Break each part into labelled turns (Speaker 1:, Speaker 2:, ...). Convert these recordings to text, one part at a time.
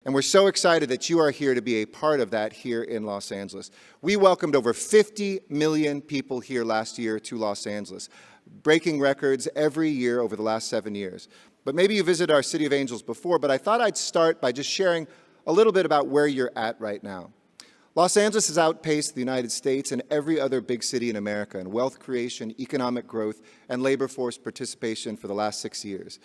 Speaker 1: And we're so excited that you are here to be a part of that here in Los Angeles. We welcomed over 50 million people here last year to Los Angeles, breaking records every year over the last 7 years. But maybe you visited our City of Angels before, but I thought I'd start by just sharing a little bit about where you're at right now. Los Angeles has outpaced the United States and every other big city in America in wealth creation, economic growth, and labor force participation for the last 6 years.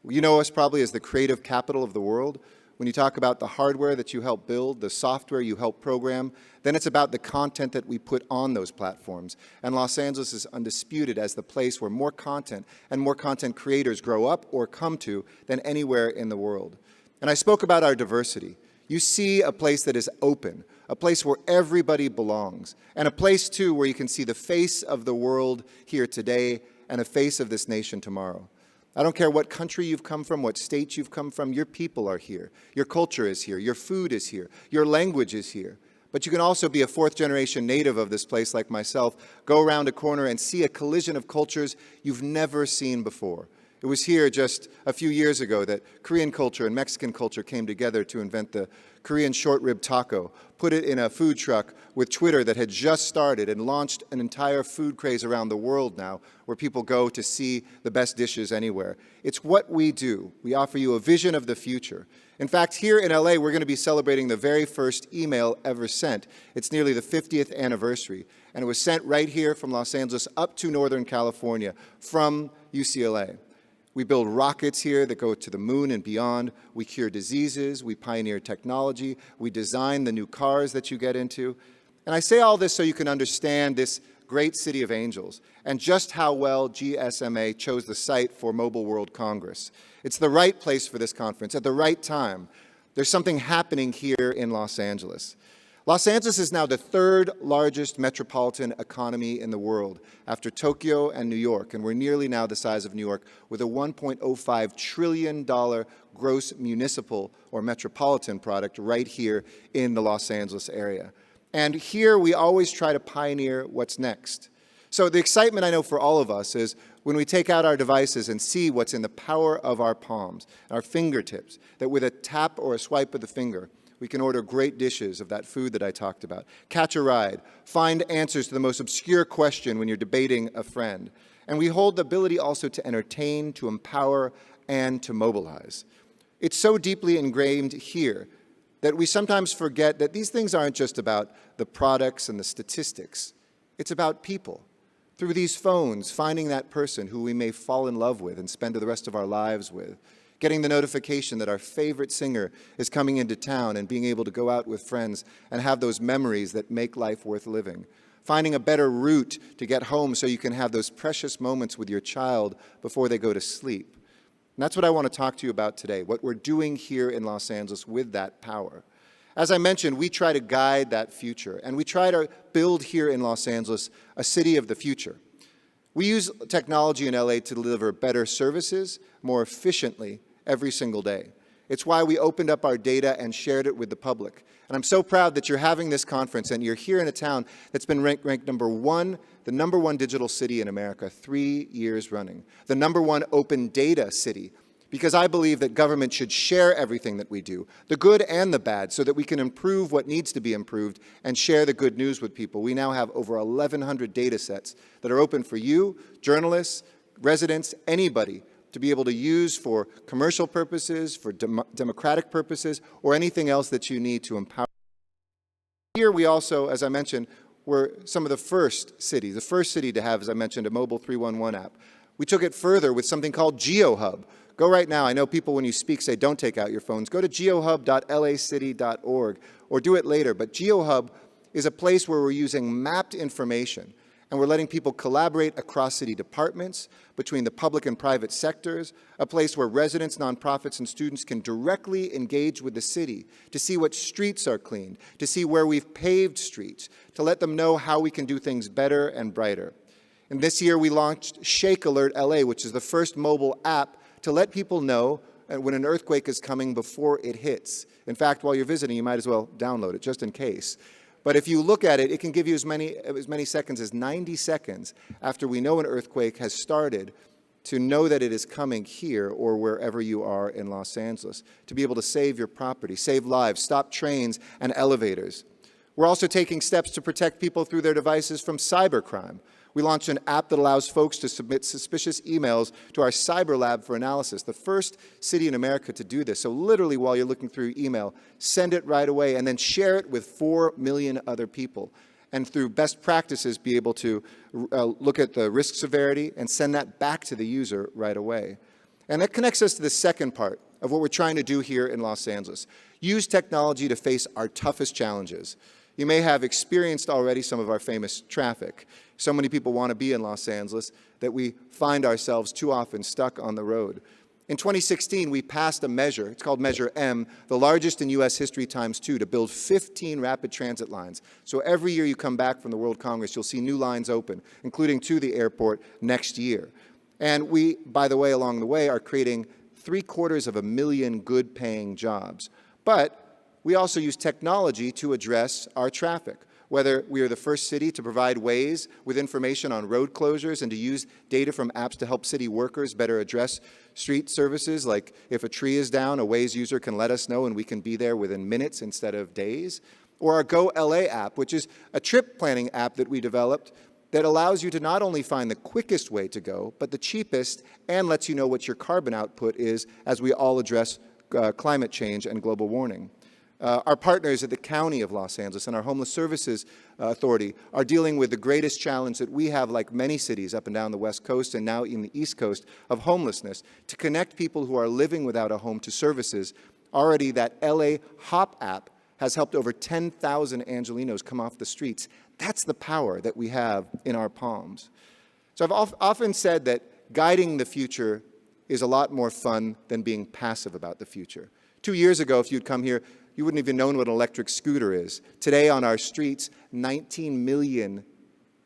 Speaker 1: You know us probably as the creative capital of the world. When you talk about the hardware that you help build, the software you help program, then it's about the content that we put on those platforms. And Los Angeles is undisputed as the place where more content and more content creators grow up or come to than anywhere in the world. And I spoke about our diversity. You see a place that is open, a place where everybody belongs, and a place, too, where you can see the face of the world here today and a face of this nation tomorrow. I don't care what country you've come from, what state you've come from, your people are here. Your culture is here. Your food is here. Your language is here. But you can also be a fourth-generation native of this place like myself, go around a corner and see a collision of cultures you've never seen before. It was here just a few years ago that Korean culture and Mexican culture came together to invent the Korean short rib taco, put it in a food truck with Twitter that had just started and launched an entire food craze around the world now where people go to see the best dishes anywhere. It's what we do. We offer you a vision of the future. In fact, here in LA, we're going to be celebrating the very first email ever sent. It's nearly the 50th anniversary, and it was sent right here from Los Angeles up to Northern California from UCLA. We build rockets here that go to the moon and beyond. We cure diseases. We pioneer technology. We design the new cars that you get into. And I say all this so you can understand this great City of Angels and just how well GSMA chose the site for Mobile World Congress. It's the right place for this conference at the right time. There's something happening here in Los Angeles. Los Angeles is now the third largest metropolitan economy in the world after Tokyo and New York, and we're nearly now the size of New York with a $1.05 trillion gross municipal or metropolitan product right here in the Los Angeles area. And here we always try to pioneer what's next. So the excitement I know for all of us is when we take out our devices and see what's in the power of our palms, our fingertips, that with a tap or a swipe of the finger, we can order great dishes of that food that I talked about, catch a ride, find answers to the most obscure question when you're debating a friend. And we hold the ability also to entertain, to empower, and to mobilize. It's so deeply ingrained here that we sometimes forget that these things aren't just about the products and the statistics. It's about people. Through these phones, finding that person who we may fall in love with and spend the rest of our lives with, getting the notification that our favorite singer is coming into town and being able to go out with friends and have those memories that make life worth living. Finding a better route to get home so you can have those precious moments with your child before they go to sleep. And that's what I want to talk to you about today, what we're doing here in Los Angeles with that power. As I mentioned, we try to guide that future, and we try to build here in Los Angeles a city of the future. We use technology in LA to deliver better services more efficiently every single day. It's why we opened up our data and shared it with the public. And I'm so proud that you're having this conference and you're here in a town that's been ranked number one, the number one digital city in America 3 years running, the number one open data city, because I believe that government should share everything that we do, the good and the bad, so that we can improve what needs to be improved and share the good news with people. We now have over 1,100 data sets that are open for you, journalists, residents, anybody, to be able to use for commercial purposes, for democratic purposes, or anything else that you need to empower. Here we also, as I mentioned, were some of the first cities, the first city to have, as I mentioned, a mobile 311 app. We took it further with something called GeoHub. Go right now. I know people when you speak say don't take out your phones. Go to geohub.lacity.org or do it later. But GeoHub is a place where we're using mapped information and we're letting people collaborate across city departments, between the public and private sectors, a place where residents, nonprofits, and students can directly engage with the city to see what streets are cleaned, to see where we've paved streets, to let them know how we can do things better and brighter. And this year we launched Shake Alert LA, which is the first mobile app to let people know when an earthquake is coming before it hits. In fact, while you're visiting, you might as well download it, just in case. But if you look at it, it can give you as many seconds as 90 seconds after we know an earthquake has started to know that it is coming here or wherever you are in Los Angeles, to be able to save your property, save lives, stop trains and elevators. We're also taking steps to protect people through their devices from cybercrime. We launched an app that allows folks to submit suspicious emails to our cyber lab for analysis, the first city in America to do this. So literally while you're looking through your email, send it right away and then share it with 4 million other people. And through best practices, be able to look at the risk severity and send that back to the user right away. And that connects us to the second part of what we're trying to do here in Los Angeles. Use technology to face our toughest challenges. You may have experienced already some of our famous traffic. So many people want to be in Los Angeles that we find ourselves too often stuck on the road. In 2016, we passed a measure, it's called Measure M, the largest in US history times 2, to build 15 rapid transit lines. So every year you come back from the World Congress, you'll see new lines open, including to the airport next year. And we, by the way, along the way, are creating 750,000 good-paying jobs. But we also use technology to address our traffic. Whether we are the first city to provide Waze with information on road closures and to use data from apps to help city workers better address street services, like if a tree is down, a Waze user can let us know and we can be there within minutes instead of days. Or our Go LA app, which is a trip planning app that we developed that allows you to not only find the quickest way to go, but the cheapest, and lets you know what your carbon output is as we all address climate change and global warming. Our partners at the County of Los Angeles and our Homeless Services Authority are dealing with the greatest challenge that we have, like many cities up and down the West Coast and now in the East Coast, of homelessness, to connect people who are living without a home to services. Already that LA Hop app has helped over 10,000 Angelenos come off the streets. That's the power that we have in our palms. So I've often said that guiding the future is a lot more fun than being passive about the future. 2 years ago, if you'd come here, you wouldn't even known what an electric scooter is. Today on our streets, 19 million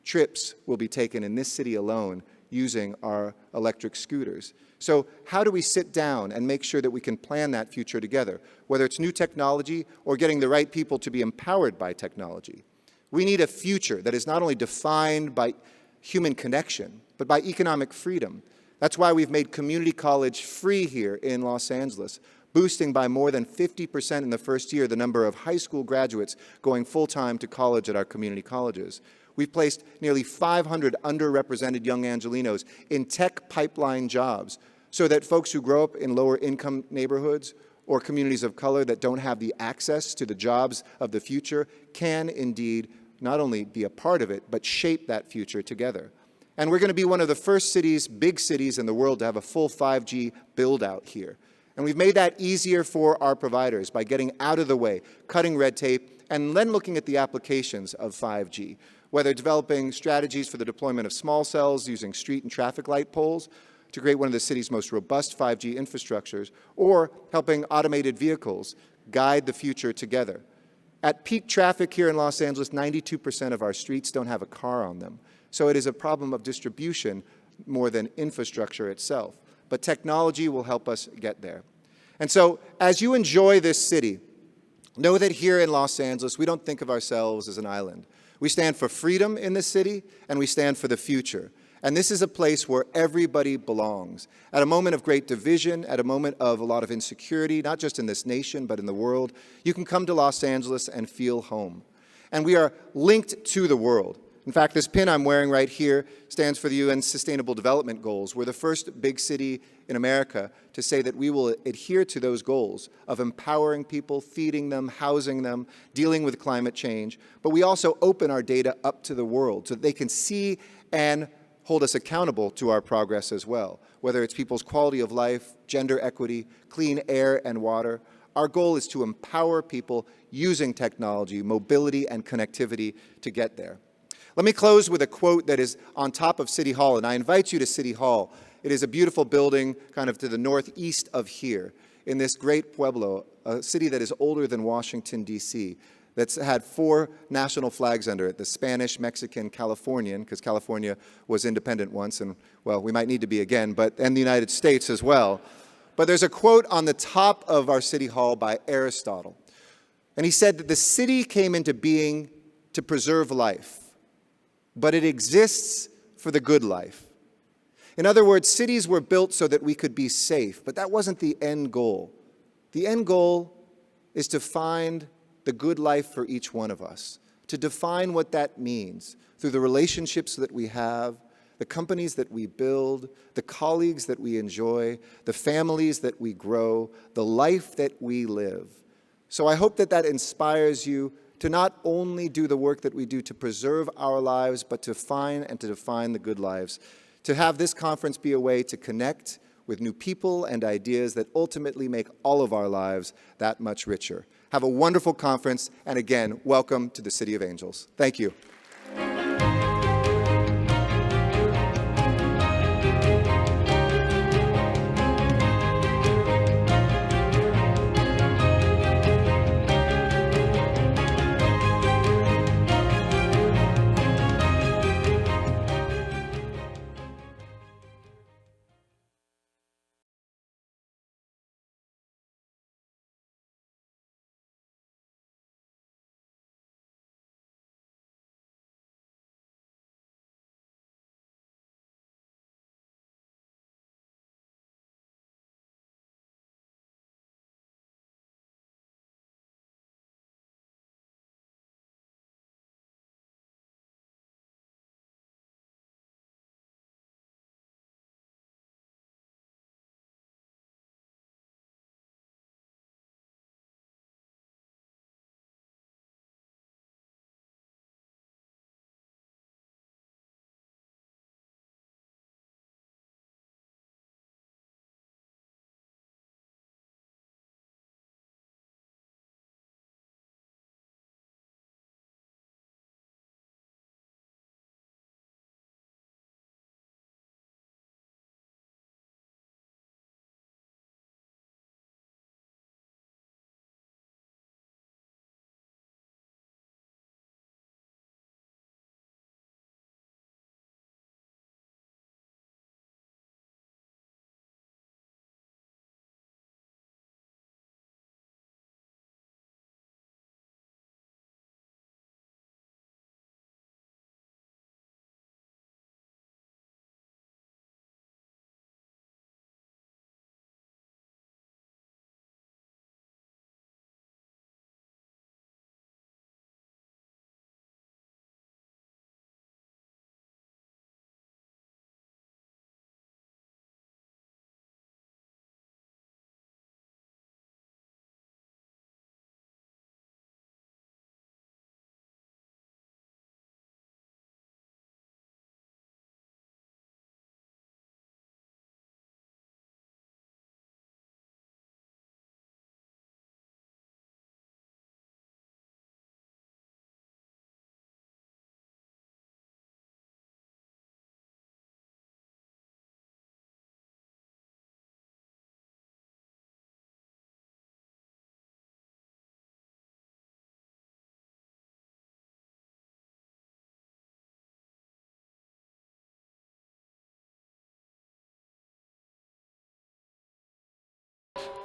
Speaker 1: trips will be taken in this city alone using our electric scooters. So how do we sit down and make sure that we can plan that future together, whether it's new technology or getting the right people to be empowered by technology? We need a future that is not only defined by human connection, but by economic freedom. That's why we've made community college free here in Los Angeles, boosting by more than 50% in the first year the number of high school graduates going full-time to college at our community colleges. We've placed nearly 500 underrepresented young Angelenos in tech pipeline jobs so that folks who grow up in lower-income neighborhoods or communities of color that don't have the access to the jobs of the future can indeed not only be a part of it, but shape that future together. And we're going to be one of the first cities, big cities in the world, to have a full 5G build-out here. And we've made that easier for our providers by getting out of the way, cutting red tape, and then looking at the applications of 5G, whether developing strategies for the deployment of small cells using street and traffic light poles to create one of the city's most robust 5G infrastructures, or helping automated vehicles guide the future together. At peak traffic here in Los Angeles, 92% of our streets don't have a car on them. So it is a problem of distribution more than infrastructure itself. But technology will help us get there. And so, as you enjoy this city, know that here in Los Angeles, we don't think of ourselves as an island. We stand for freedom in this city, and we stand for the future. And this is a place where everybody belongs. At a moment of great division, at a moment of a lot of insecurity, not just in this nation, but in the world, you can come to Los Angeles and feel home. And we are linked to the world. In fact, this pin I'm wearing right here stands for the UN's Sustainable Development Goals. We're the first big city in America to say that we will adhere to those goals of empowering people, feeding them, housing them, dealing with climate change. But we also open our data up to the world so that they can see and hold us accountable to our progress as well, whether it's people's quality of life, gender equity, clean air and water. Our goal is to empower people using technology, mobility, and connectivity to get there. Let me close with a quote that is on top of City Hall, and I invite you to City Hall. It is a beautiful building kind of to the northeast of here in this great pueblo, a city that is older than Washington, D.C., that's had 4 national flags under it, the Spanish, Mexican, Californian, because California was independent once, and, well, we might need to be again, and the United States as well. But there's a quote on the top of our City Hall by Aristotle, and he said that the city came into being to preserve life, but it exists for the good life. In other words, cities were built so that we could be safe, but that wasn't the end goal. The end goal is to find the good life for each one of us, to define what that means through the relationships that we have, the companies that we build, the colleagues that we enjoy, the families that we grow, the life that we live. So I hope that that inspires you to not only do the work that we do to preserve our lives, but to find and to define the good lives. To have this conference be a way to connect with new people and ideas that ultimately make all of our lives that much richer. Have a wonderful conference, and again, welcome to the City of Angels. Thank you.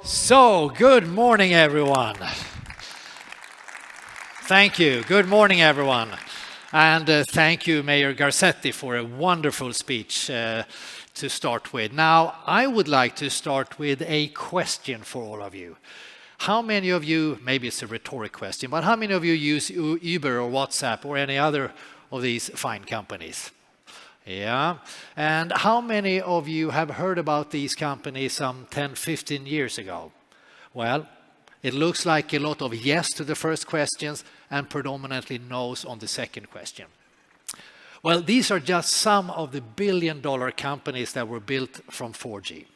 Speaker 2: So, good morning, everyone. Thank you. Good morning, everyone. And thank you, Mayor Garcetti, for a wonderful speech to start with. Now, I would like to start with a question for all of you. How many of you, maybe it's a rhetoric question, but how many of you use Uber or WhatsApp or any other of these fine companies? Yeah. And how many of you have heard about these companies some 10, 15 years ago? Well, it looks like a lot of yes to the first questions and predominantly no's on the second question. Well, these are just some of the billion-dollar companies that were built from 4G.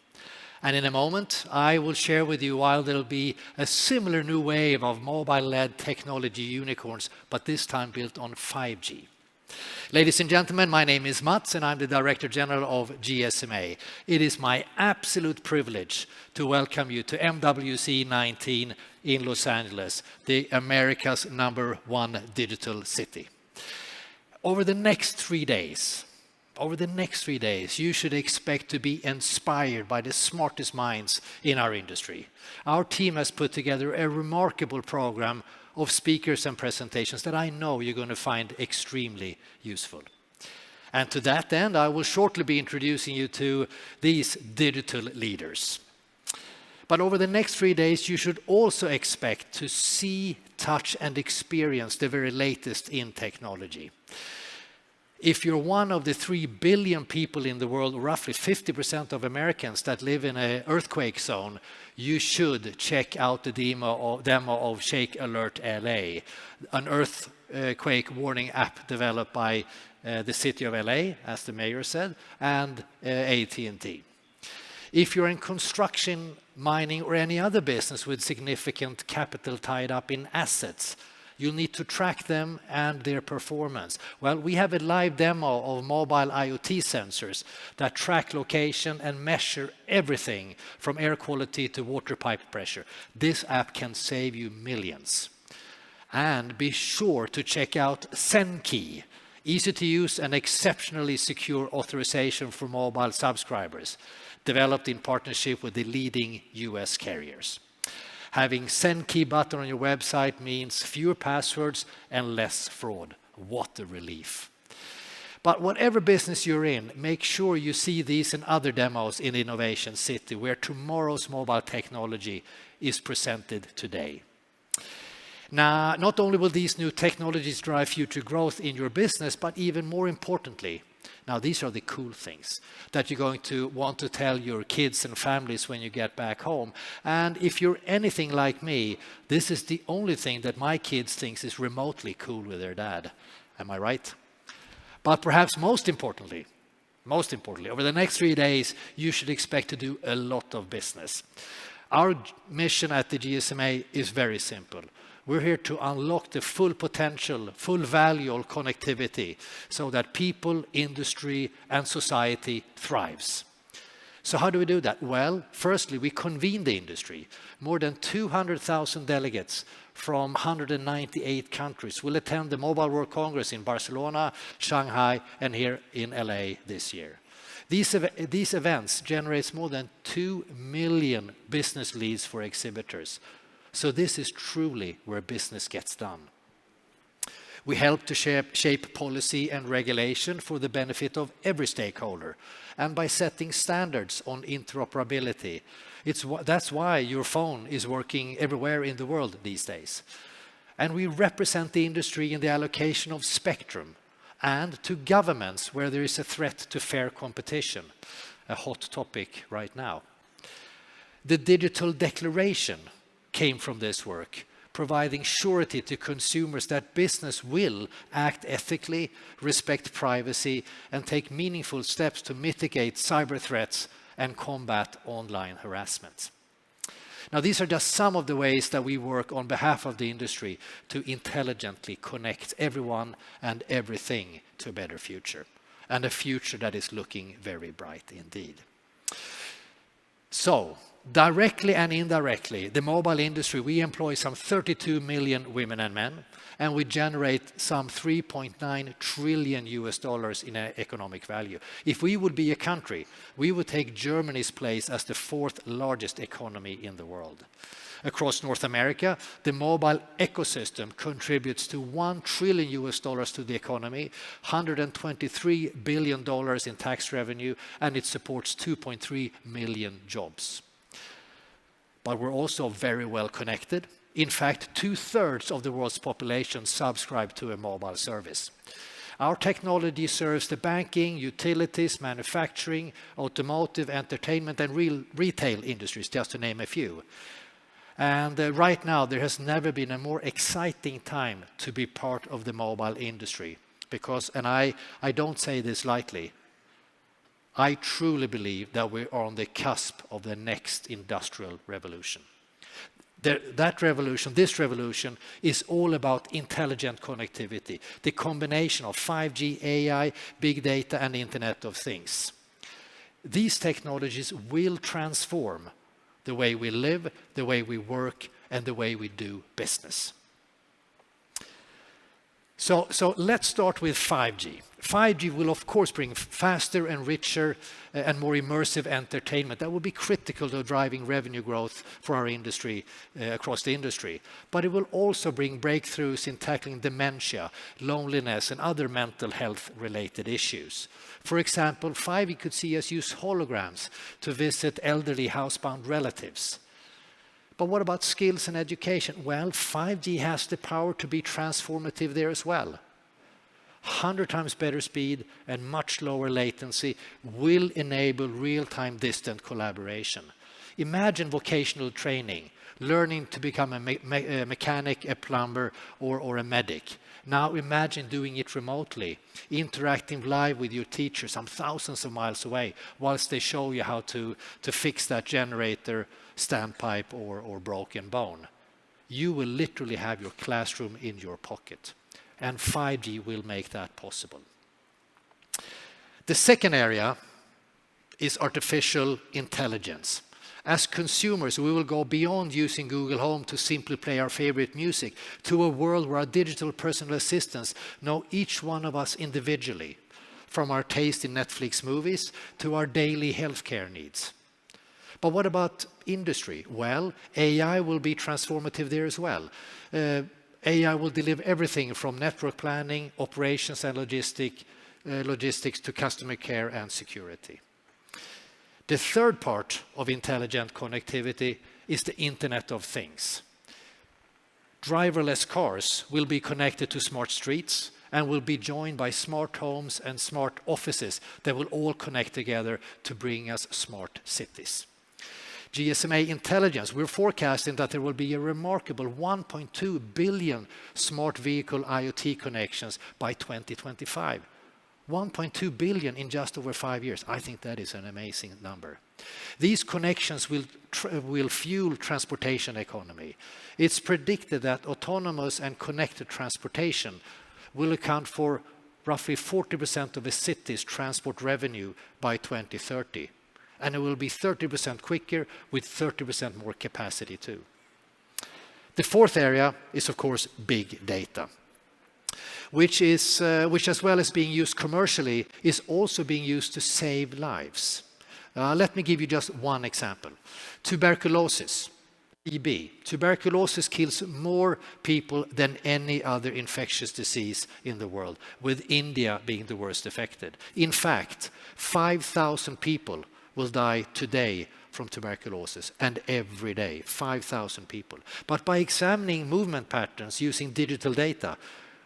Speaker 2: And in a moment, I will share with you why there'll be a similar new wave of mobile-led technology unicorns, but this time built on 5G. Ladies and gentlemen, my name is Mats and I'm the Director General of GSMA. It is my absolute privilege to welcome you to MWC19 in Los Angeles, the America's #1 digital city. Over the next 3 days, you should expect to be inspired by the smartest minds in our industry. Our team has put together a remarkable program of speakers and presentations that I know you're going to find extremely useful. And to that end, I will shortly be introducing you to these digital leaders. But over the next 3 days, you should also expect to see, touch, and experience the very latest in technology. If you're one of the 3 billion people in the world, roughly 50% of Americans that live in an earthquake zone, you should check out the demo of Shake Alert LA, an earthquake warning app developed by the city of LA, as the mayor said, and AT&T. If you're in construction, mining, or any other business with significant capital tied up in assets, you'll need to track them and their performance. Well, we have a live demo of mobile IoT sensors that track location and measure everything from air quality to water pipe pressure. This app can save you millions. And be sure to check out ZenKey, easy to use and exceptionally secure authorization for mobile subscribers, developed in partnership with the leading US carriers. Having ZenKey button on your website means fewer passwords and less fraud. What a relief. But whatever business you're in, make sure you see these and other demos in Innovation City, where tomorrow's mobile technology is presented today. Now, not only will these new technologies drive future growth in your business, but even more importantly, now these are the cool things that you're going to want to tell your kids and families when you get back home. And if you're anything like me, this is the only thing that my kids think is remotely cool with their dad. Am I right? But perhaps most importantly, over the next 3 days, you should expect to do a lot of business. Our mission at the GSMA is very simple. We're here to unlock the full potential, full value of connectivity so that people, industry, and society thrives. So how do we do that? Well, firstly, we convene the industry. More than 200,000 delegates from 198 countries will attend the Mobile World Congress in Barcelona, Shanghai, and here in LA this year. These events generate more than 2 million business leads for exhibitors. So this is truly where business gets done. We help to shape policy and regulation for the benefit of every stakeholder, and by setting standards on interoperability. That's why your phone is working everywhere in the world these days. And we represent the industry in the allocation of spectrum, and to governments where there is a threat to fair competition, a hot topic right now. The digital declaration came from this work, providing surety to consumers that business will act ethically, respect privacy, and take meaningful steps to mitigate cyber threats and combat online harassment. Now, these are just some of the ways that we work on behalf of the industry to intelligently connect everyone and everything to a better future, and a future that is looking very bright indeed. So, directly and indirectly, the mobile industry, we employ some 32 million women and men, and we generate some $3.9 trillion in economic value. If we would be a country, we would take Germany's place as the 4th largest economy in the world. Across North America, the mobile ecosystem contributes to $1 trillion to the economy, $123 billion in tax revenue, and it supports 2.3 million jobs. But we're also very well connected. In fact, 2/3 of the world's population subscribe to a mobile service. Our technology serves the banking, utilities, manufacturing, automotive, entertainment, and retail industries, just to name a few. And right now, there has never been a more exciting time to be part of the mobile industry. Because, and I don't say this lightly, I truly believe that we are on the cusp of the next industrial revolution. This revolution is all about intelligent connectivity, the combination of 5G, AI, big data, and Internet of Things. These technologies will transform the way we live, the way we work, and the way we do business. So let's start with 5G. 5G will of course bring faster and richer and more immersive entertainment that will be critical to driving revenue growth for our industry, across the industry. But it will also bring breakthroughs in tackling dementia, loneliness and other mental health related issues. For example, 5G could see us use holograms to visit elderly housebound relatives. But what about skills and education? Well, 5G has the power to be transformative there as well. 100 times better speed and much lower latency will enable real-time distant collaboration. Imagine vocational training, learning to become a mechanic, a plumber, or a medic. Now imagine doing it remotely, interacting live with your teacher some thousands of miles away, whilst they show you how to fix that generator, standpipe, or broken bone. You will literally have your classroom in your pocket. And 5G will make that possible. The second area is artificial intelligence. As consumers, we will go beyond using Google Home to simply play our favorite music to a world where our digital personal assistants know each one of us individually, from our taste in Netflix movies to our daily healthcare needs. But what about industry? Well, AI will be transformative there as well. AI will deliver everything from network planning, operations and logistics to customer care and security. The third part of intelligent connectivity is the Internet of Things. Driverless cars will be connected to smart streets and will be joined by smart homes and smart offices that will all connect together to bring us smart cities. GSMA Intelligence, we're forecasting that there will be a remarkable 1.2 billion smart vehicle IoT connections by 2025. 1.2 billion in just over 5 years. I think that is an amazing number. These connections will fuel transportation economy. It's predicted that autonomous and connected transportation will account for roughly 40% of a city's transport revenue by 2030. And it will be 30% quicker with 30% more capacity too. The fourth area is, of course, big data, which as well as being used commercially, is also being used to save lives. Let me give you just one example. Tuberculosis, TB. Tuberculosis kills more people than any other infectious disease in the world, with India being the worst affected. In fact, 5,000 people will die today from tuberculosis, and every day, 5,000 people. But by examining movement patterns using digital data,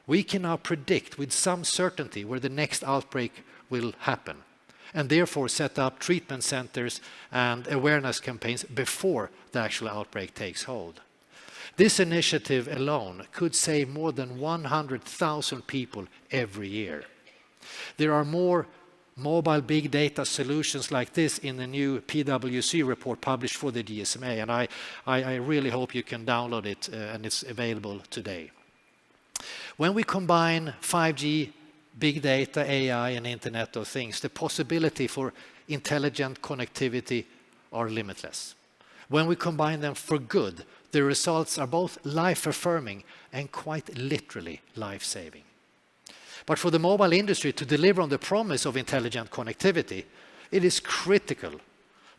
Speaker 2: we can now predict with some certainty where the next outbreak will happen, and therefore set up treatment centers and awareness campaigns before the actual outbreak takes hold. This initiative alone could save more than 100,000 people every year. There are more mobile big data solutions like this in the new PwC report published for the GSMA, and I really hope you can download it, and it's available today. When we combine 5G, big data, AI, and Internet of Things, the possibility for intelligent connectivity are limitless. When we combine them for good, the results are both life-affirming and quite literally life-saving. But for the mobile industry to deliver on the promise of intelligent connectivity, it is critical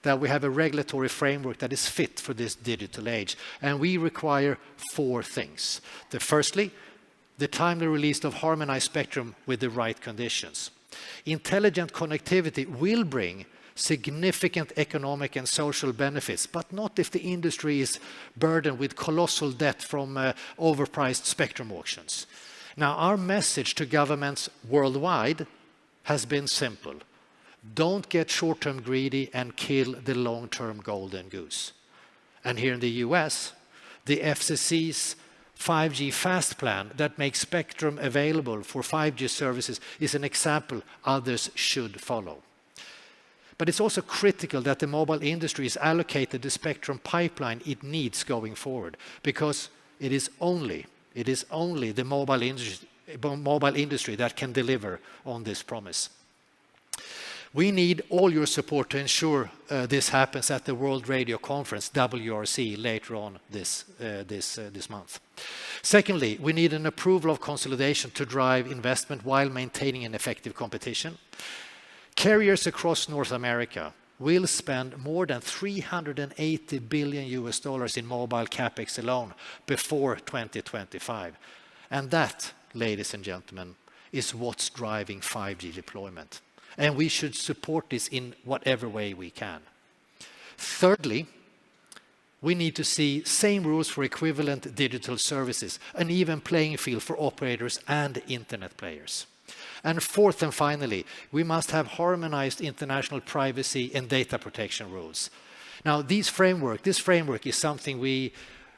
Speaker 2: that we have a regulatory framework that is fit for this digital age. And we require 4 things. Firstly, the timely release of harmonized spectrum with the right conditions. Intelligent connectivity will bring significant economic and social benefits, but not if the industry is burdened with colossal debt from overpriced spectrum auctions. Now, our message to governments worldwide has been simple. Don't get short-term greedy and kill the long-term golden goose. And here in the US, the FCC's 5G Fast Plan that makes spectrum available for 5G services is an example others should follow. But it's also critical that the mobile industry is allocated the spectrum pipeline it needs going forward, because it is only the mobile industry that can deliver on this promise. We need all your support to ensure this happens at the World Radio Conference, WRC, later on this month. Secondly, we need an approval of consolidation to drive investment while maintaining an effective competition. Carriers across North America will spend more than $380 billion in mobile capex alone before 2025. And that, ladies and gentlemen, is what's driving 5G deployment. And we should support this in whatever way we can. Thirdly, we need to see same rules for equivalent digital services, an even playing field for operators and internet players. And fourth and finally, we must have harmonized international privacy and data protection rules. Now, this framework is something we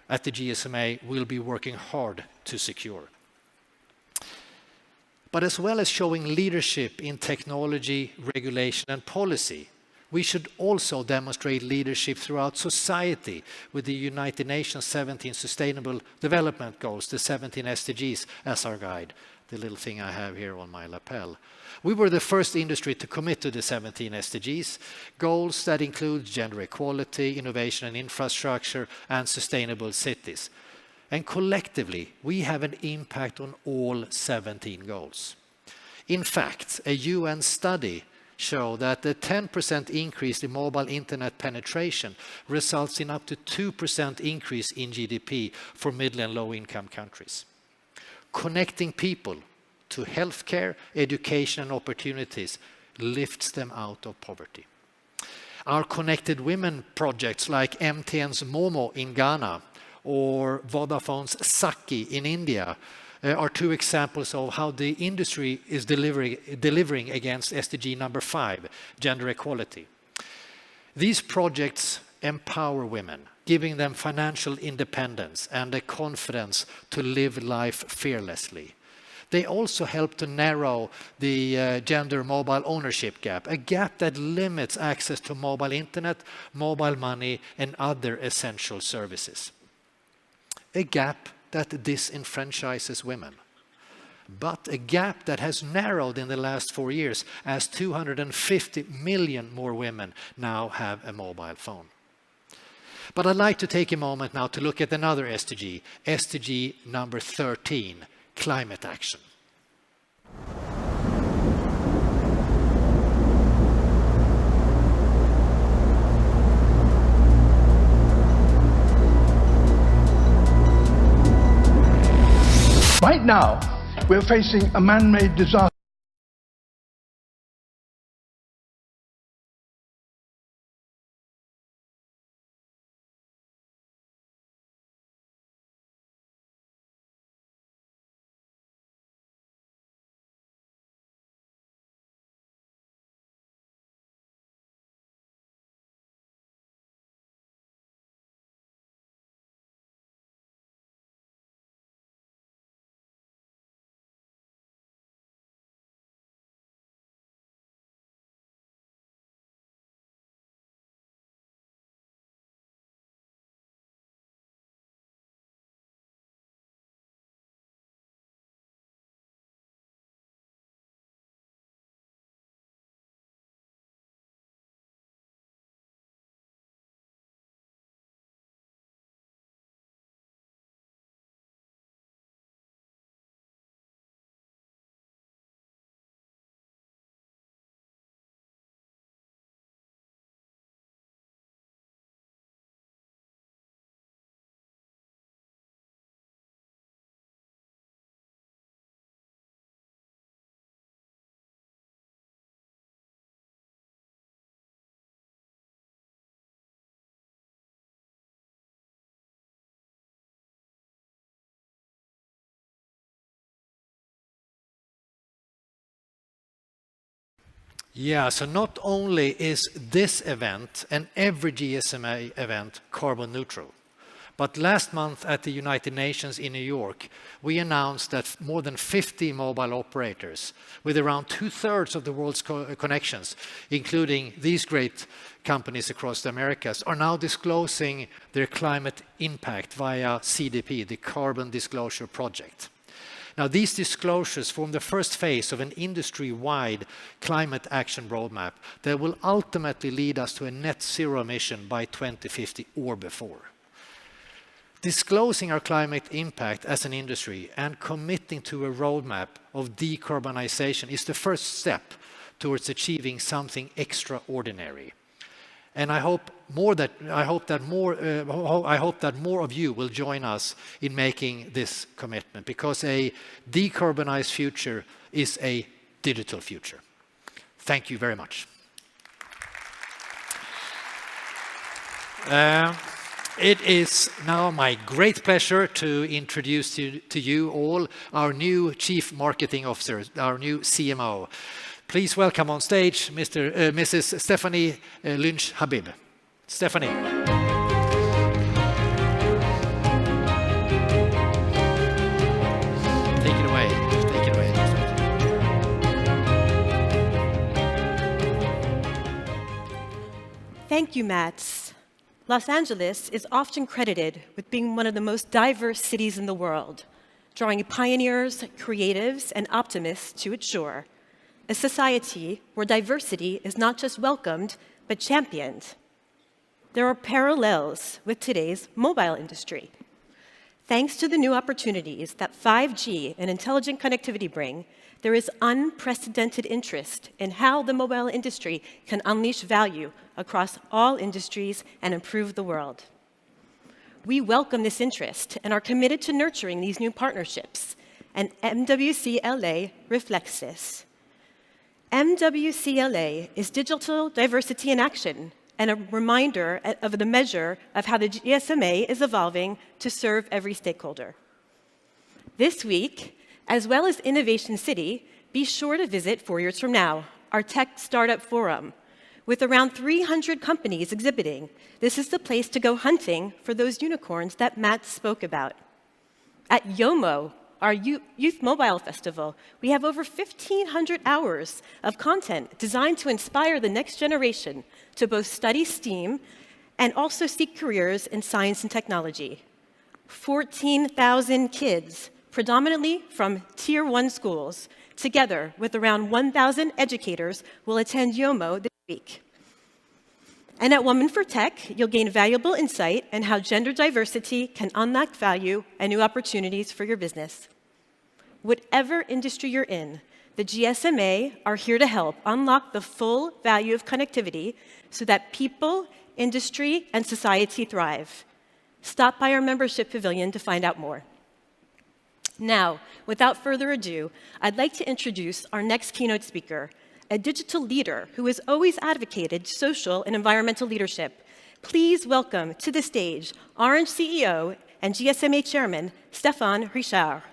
Speaker 2: at the GSMA will be working hard to secure. But as well as showing leadership in technology, regulation and policy, we should also demonstrate leadership throughout society with the United Nations 17 Sustainable Development Goals, the 17 SDGs as our guide, the little thing I have here on my lapel. We were the first industry to commit to the 17 SDGs, goals that include gender equality, innovation and infrastructure, and sustainable cities. And collectively, we have an impact on all 17 goals. In fact, a UN study show that the 10% increase in mobile internet penetration results in up to 2% increase in GDP for middle and low income countries. Connecting people to healthcare, education and opportunities lifts them out of poverty. Our connected women projects like MTN's Momo in Ghana or Vodafone's Saki in India are two examples of how the industry is delivering against SDG number 5, gender equality. These projects empower women, giving them financial independence and the confidence to live life fearlessly. They also help to narrow the gender mobile ownership gap, a gap that limits access to mobile internet, mobile money, and other essential services. A gap that disenfranchises women, but a gap that has narrowed in the last 4 years as 250 million more women now have a mobile phone. But I'd like to take a moment now to look at another SDG, SDG number 13, climate action.
Speaker 3: Right now, we're facing a man-made disaster.
Speaker 2: Yeah, so not only is this event and every GSMA event carbon neutral, but last month at the United Nations in New York, we announced that more than 50 mobile operators with around 2/3 of the world's connections, including these great companies across the Americas, are now disclosing their climate impact via CDP, the Carbon Disclosure Project. Now, these disclosures form the first phase of an industry-wide climate action roadmap that will ultimately lead us to a net zero emission by 2050 or before. Disclosing our climate impact as an industry and committing to a roadmap of decarbonization is the first step towards achieving something extraordinary. And I hope that more of you will join us in making this commitment, because a decarbonized future is a digital future. Thank you very much. It is now my great pleasure to introduce to you all our new Chief Marketing Officer, our new CMO. Please welcome on stage Mrs. Stephanie Lynch-Habib. Stephanie. Take it away. Take it away.
Speaker 4: Thank you, Mats. Los Angeles is often credited with being one of the most diverse cities in the world, drawing pioneers, creatives, and optimists to its shore. A society where diversity is not just welcomed, but championed. There are parallels with today's mobile industry. Thanks to the new opportunities that 5G and intelligent connectivity bring, there is unprecedented interest in how the mobile industry can unleash value across all industries and improve the world. We welcome this interest and are committed to nurturing these new partnerships, and MWC LA reflects this. MWC LA is digital diversity in action and a reminder of the measure of how the GSMA is evolving to serve every stakeholder. This week, as well as Innovation City, be sure to visit 4 years from now, our Tech Startup Forum. With around 300 companies exhibiting, this is the place to go hunting for those unicorns that Matt spoke about. At YOMO, our Youth Mobile Festival, we have over 1,500 hours of content designed to inspire the next generation to both study STEAM and also seek careers in science and technology. 14,000 kids, predominantly from Tier 1 schools, together with around 1,000 educators, will attend YOMO this week. And at Women for Tech, you'll gain valuable insight on how gender diversity can unlock value and new opportunities for your business. Whatever industry you're in, the GSMA are here to help unlock the full value of connectivity so that people, industry, and society thrive. Stop by our membership pavilion to find out more. Now, without further ado, I'd like to introduce our next keynote speaker, a digital leader who has always advocated social and environmental leadership. Please welcome to the stage Orange CEO and GSMA Chairman, Stéphane Richard.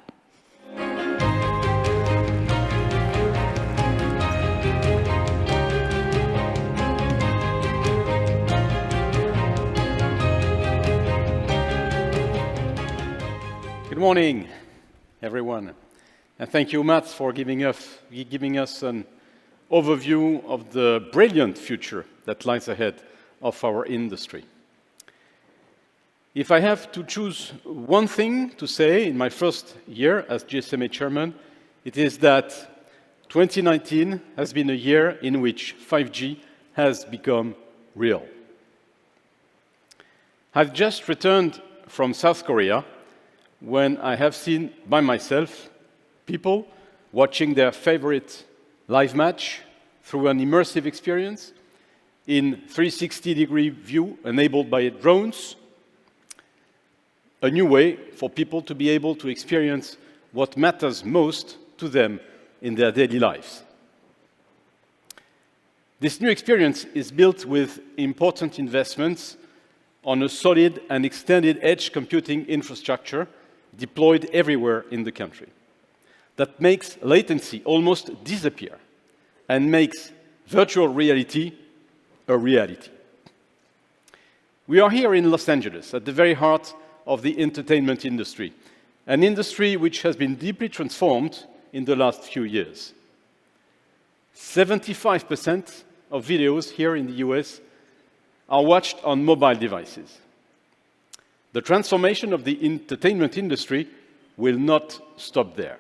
Speaker 5: Good morning, everyone. And thank you, Mats, for giving us an overview of the brilliant future that lies ahead of our industry. If I have to choose one thing to say in my first year as GSMA chairman, it is that 2019 has been a year in which 5G has become real. I've just returned from South Korea, when I have seen by myself people watching their favorite live match through an immersive experience in 360-degree view enabled by drones, a new way for people to be able to experience what matters most to them in their daily lives. This new experience is built with important investments on a solid and extended edge computing infrastructure deployed everywhere in the country. That makes latency almost disappear and makes virtual reality a reality. We are here in Los Angeles, at the very heart of the entertainment industry, an industry which has been deeply transformed in the last few years. 75% of videos here in the US are watched on mobile devices. The transformation of the entertainment industry will not stop there.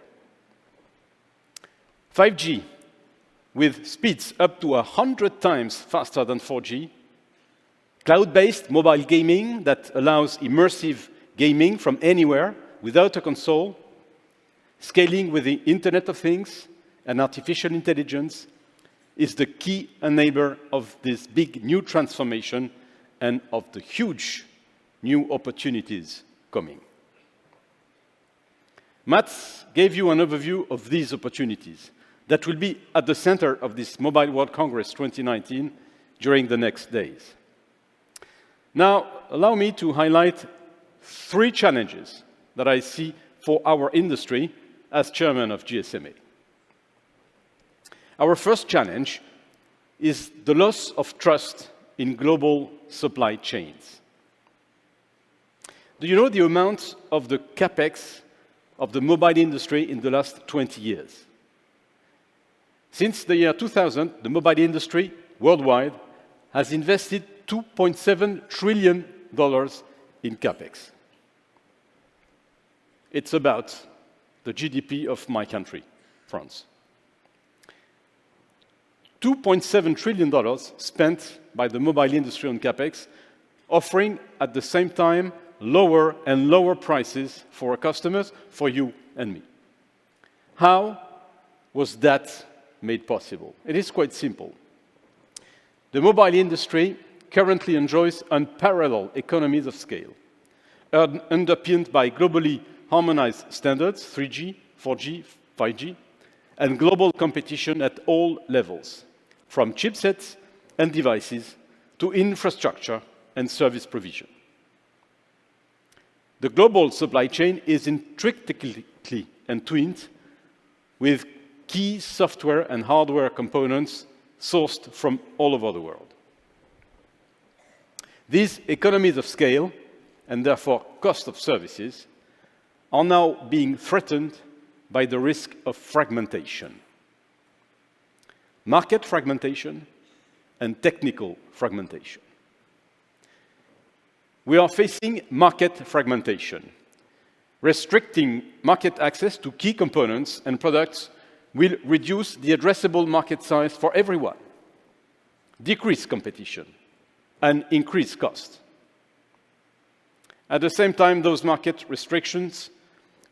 Speaker 5: 5G, with speeds up to 100 times faster than 4G, cloud-based mobile gaming that allows immersive gaming from anywhere without a console, scaling with the Internet of Things and artificial intelligence is the key enabler of this big new transformation and of the huge new opportunities coming. Mats gave you an overview of these opportunities that will be at the center of this Mobile World Congress 2019 during the next days. Now, allow me to highlight 3 challenges that I see for our industry as chairman of GSMA. Our first challenge is the loss of trust in global supply chains. Do you know the amount of the capex of the mobile industry in the last 20 years? Since the year 2000, the mobile industry worldwide has invested $2.7 trillion in capex. It's about the GDP of my country, France. $2.7 trillion spent by the mobile industry on capex, offering at the same time lower and lower prices for our customers, for you and me. How was that made possible? It is quite simple. The mobile industry currently enjoys unparalleled economies of scale, underpinned by globally harmonized standards, 3G, 4G, 5G, and global competition at all levels, from chipsets and devices to infrastructure and service provision. The global supply chain is intricately entwined with key software and hardware components sourced from all over the world. These economies of scale, and therefore cost of services, are now being threatened by the risk of fragmentation. Market fragmentation and technical fragmentation. We are facing market fragmentation. Restricting market access to key components and products will reduce the addressable market size for everyone, decrease competition, and increase cost. At the same time, those market restrictions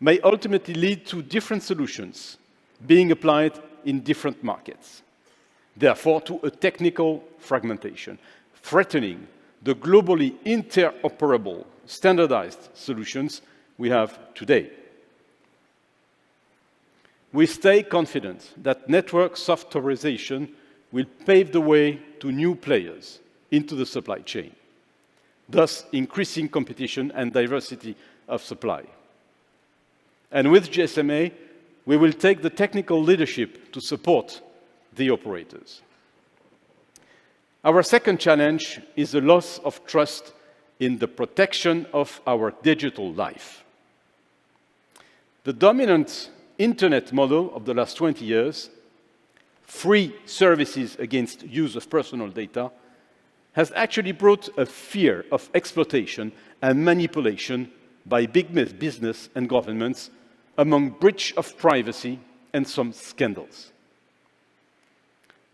Speaker 5: may ultimately lead to different solutions being applied in different markets, therefore to a technical fragmentation, threatening the globally interoperable, standardized solutions we have today. We stay confident that network softwarization will pave the way to new players into the supply chain, thus increasing competition and diversity of supply. And with GSMA, we will take the technical leadership to support the operators. Our second challenge is the loss of trust in the protection of our digital life. The dominant internet model of the last 20 years, free services against use of personal data, has actually brought a fear of exploitation and manipulation by big business and governments among breach of privacy and some scandals.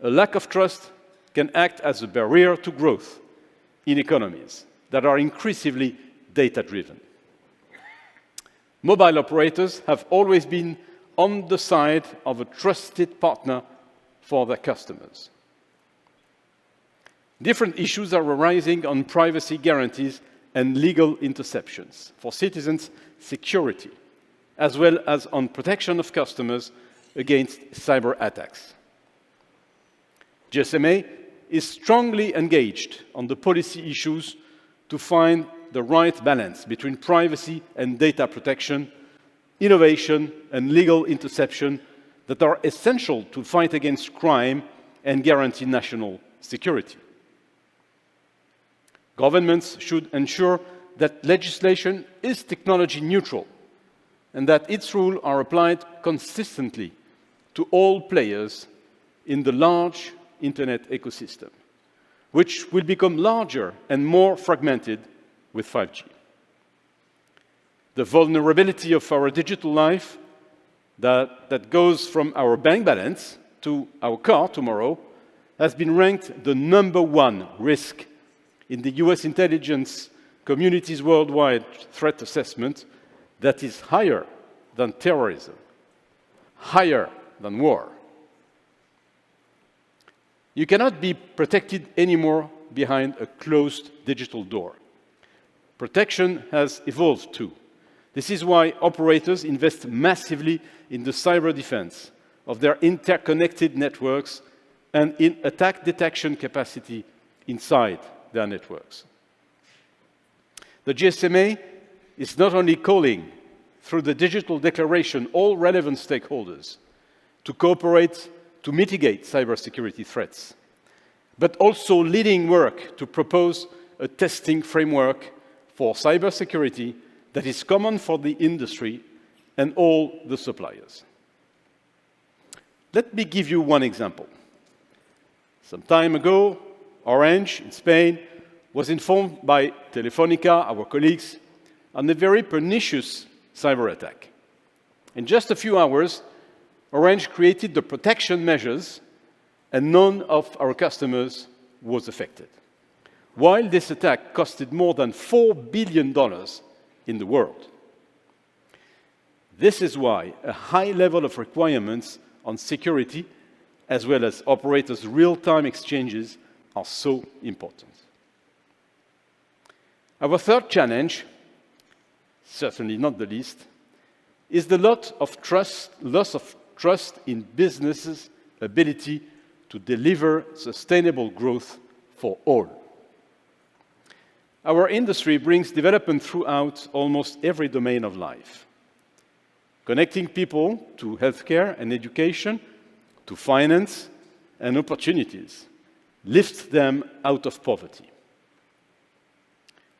Speaker 5: A lack of trust can act as a barrier to growth in economies that are increasingly data-driven. Mobile operators have always been on the side of a trusted partner for their customers. Different issues are arising on privacy guarantees and legal interceptions for citizens' security, as well as on protection of customers against cyber attacks. GSMA is strongly engaged on the policy issues to find the right balance between privacy and data protection, innovation and legal interception that are essential to fight against crime and guarantee national security. Governments should ensure that legislation is technology neutral and that its rules are applied consistently to all players in the large internet ecosystem, which will become larger and more fragmented with 5G. The vulnerability of our digital life that goes from our bank balance to our car tomorrow has been ranked the #1 risk in the US intelligence community's worldwide threat assessment that is higher than terrorism, higher than war. You cannot be protected anymore behind a closed digital door. Protection has evolved too. This is why operators invest massively in the cyber defense of their interconnected networks and in attack detection capacity inside their networks. The GSMA is not only calling through the digital declaration all relevant stakeholders to cooperate to mitigate cybersecurity threats, but also leading work to propose a testing framework for cybersecurity that is common for the industry and all the suppliers. Let me give you one example. Some time ago, Orange in Spain was informed by Telefónica, our colleagues, on a very pernicious cyber attack. In just a few hours, Orange created the protection measures and none of our customers was affected. While this attack costed more than $4 billion in the world. This is why a high level of requirements on security, as well as operators' real-time exchanges, are so important. Our third challenge, certainly not the least, is the loss of trust in businesses' ability to deliver sustainable growth for all. Our industry brings development throughout almost every domain of life, connecting people to healthcare and education, to finance and opportunities, lifts them out of poverty.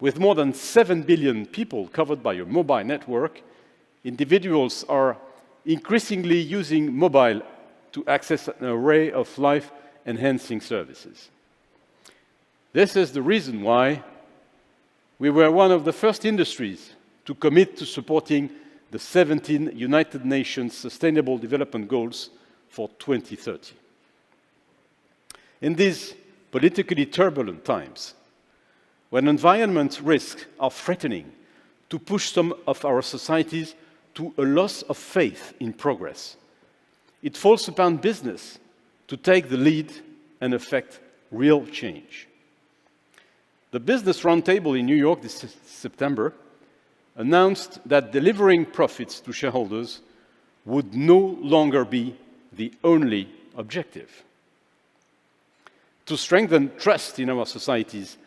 Speaker 5: With more than 7 billion people covered by a mobile network, individuals are increasingly using mobile to access an array of life-enhancing services. This is the reason why we were one of the first industries to commit to supporting the 17 United Nations Sustainable Development Goals for 2030. In these politically turbulent times, when environment risks are threatening to push some of our societies to a loss of faith in progress, it falls upon business to take the lead and effect real change. The Business Roundtable in New York this September announced that delivering profits to shareholders would no longer be the only objective. To strengthen trust in our societies,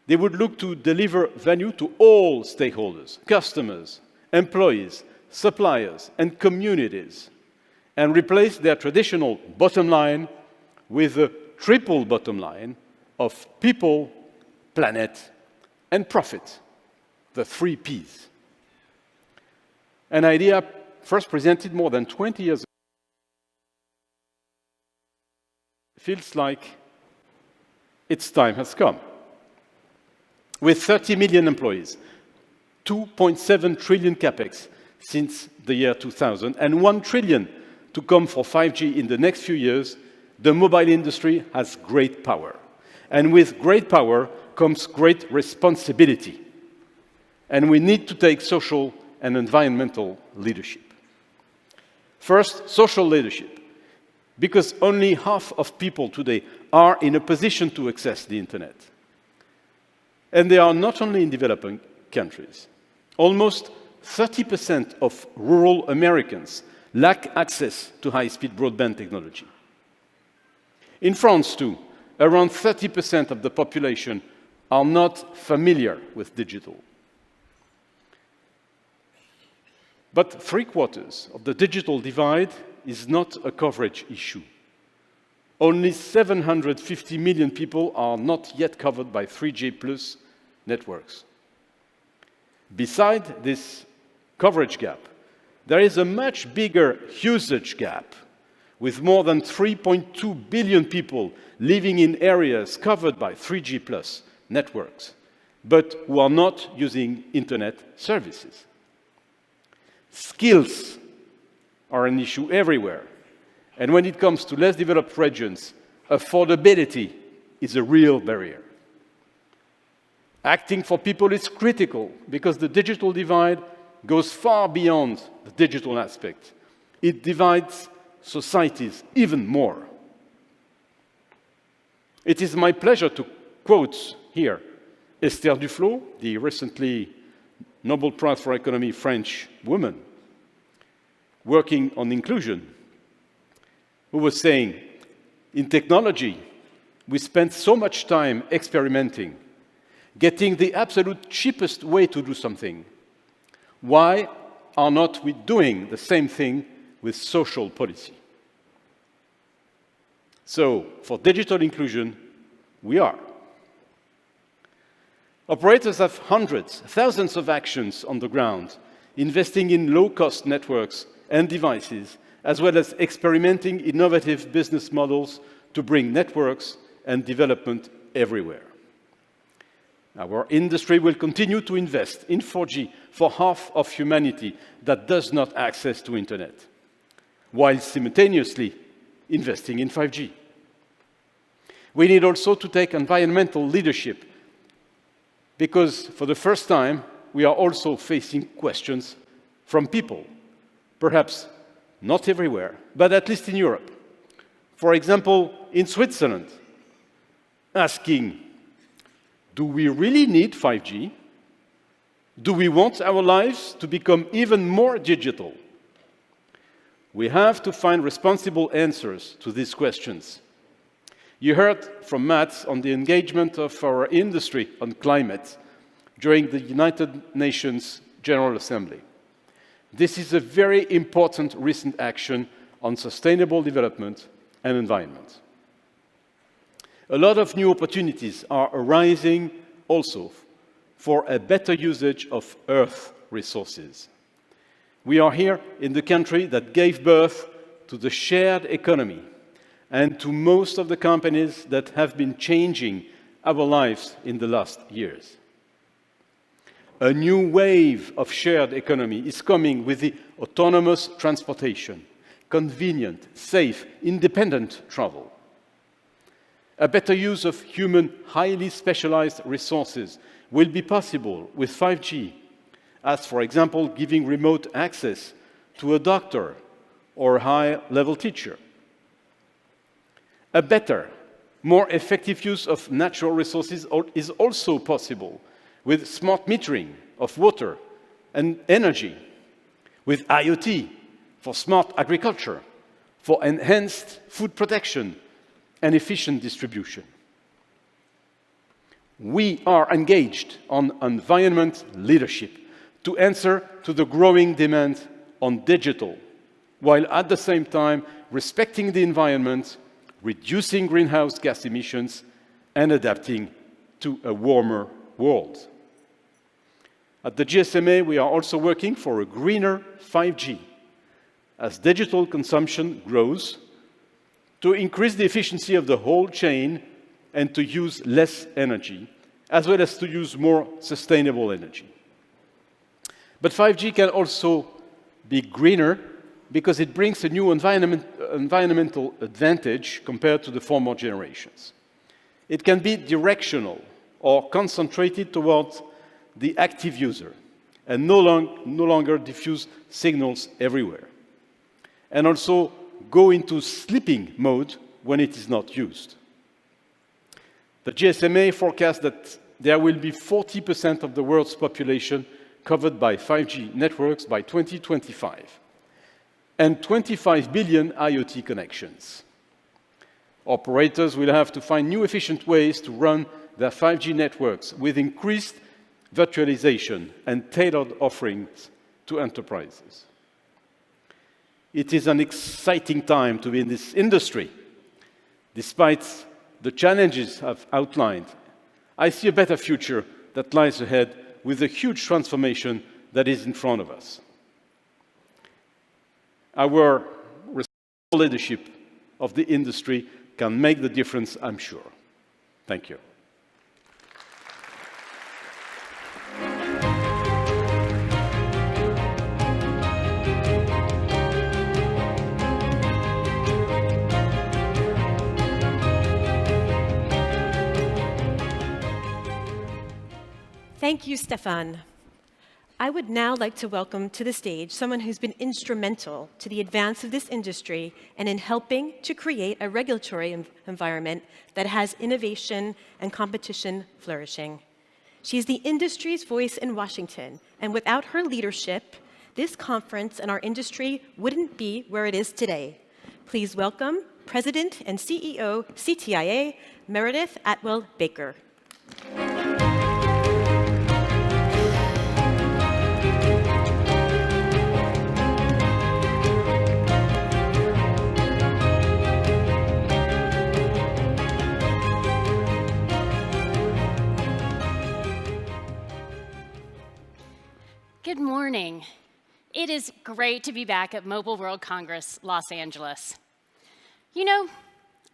Speaker 5: they would look to deliver value to all stakeholders, customers, employees, suppliers, and communities, and replace their traditional bottom line with a triple bottom line of people, planet, and profit, the 3 Ps. An idea first presented more than 20 years ago. Feels like its time has come. With 30 million employees, 2.7 trillion capex since the year 2000, and 1 trillion to come for 5G in the next few years, the mobile industry has great power. And with great power comes great responsibility. And we need to take social and environmental leadership. First, social leadership, because only half of people today are in a position to access the internet. And they are not only in developing countries. Almost 30% of rural Americans lack access to high-speed broadband technology. In France, too, around 30% of the population are not familiar with digital. But 3/4 of the digital divide is not a coverage issue. Only 750 million people are not yet covered by 3G+ networks. Beside this coverage gap, there is a much bigger usage gap, with more than 3.2 billion people living in areas covered by 3G+ networks, but who are not using internet services. Skills are an issue everywhere, and when it comes to less developed regions, affordability is a real barrier. Acting for people is critical because the digital divide goes far beyond the digital aspect. It divides societies even more. It is my pleasure to quote here Esther Duflo, the recently Nobel Prize for Economy French woman, working on inclusion, who was saying, in technology, we spend so much time experimenting, getting the absolute cheapest way to do something. Why are not we doing the same thing with social policy? So, for digital inclusion, we are. Operators have hundreds, thousands of actions on the ground, investing in low-cost networks and devices, as well as experimenting innovative business models to bring networks and development everywhere. Our industry will continue to invest in 4G for half of humanity that does not access to internet, while simultaneously investing in 5G. We need also to take environmental leadership, because for the first time, we are also facing questions from people, perhaps not everywhere, but at least in Europe. For example, in Switzerland, asking, do we really need 5G? Do we want our lives to become even more digital? We have to find responsible answers to these questions. You heard from Matt on the engagement of our industry on climate during the United Nations General Assembly. This is a very important recent action on sustainable development and environment. A lot of new opportunities are arising also for a better usage of Earth resources. We are here in the country that gave birth to the shared economy and to most of the companies that have been changing our lives in the last years. A new wave of shared economy is coming with the autonomous transportation, convenient, safe, independent travel. A better use of human, highly specialized resources will be possible with 5G, as, for example, giving remote access to a doctor or a high-level teacher. A better, more effective use of natural resources is also possible with smart metering of water and energy, with IoT for smart agriculture, for enhanced food protection and efficient distribution. We are engaged on environment leadership to answer to the growing demand on digital, while at the same time respecting the environment, reducing greenhouse gas emissions, and adapting to a warmer world. At the GSMA, we are also working for a greener 5G. As digital consumption grows, to increase the efficiency of the whole chain and to use less energy, as well as to use more sustainable energy. But 5G can also be greener because it brings a new environmental advantage compared to the former generations. It can be directional or concentrated towards the active user and no longer diffuse signals everywhere, and also go into sleeping mode when it is not used. The GSMA forecasts that there will be 40% of the world's population covered by 5G networks by 2025, and 25 billion IoT connections. Operators will have to find new efficient ways to run their 5G networks with increased virtualization and tailored offerings to enterprises. It is an exciting time to be in this industry. Despite the challenges I've outlined, I see a better future that lies ahead with the huge transformation that is in front of us. Our responsible leadership of the industry can make the difference, I'm sure. Thank you.
Speaker 4: Thank you, Stefan. I would now like to welcome to the stage someone who's been instrumental to the advance of this industry and in helping to create a regulatory environment that has innovation and competition flourishing. She's the industry's voice in Washington, and without her leadership, this conference and our industry wouldn't be where it is today. Please welcome President and CEO, CTIA, Meredith Atwell-Baker.
Speaker 6: Good morning. It is great to be back at Mobile World Congress, Los Angeles. You know,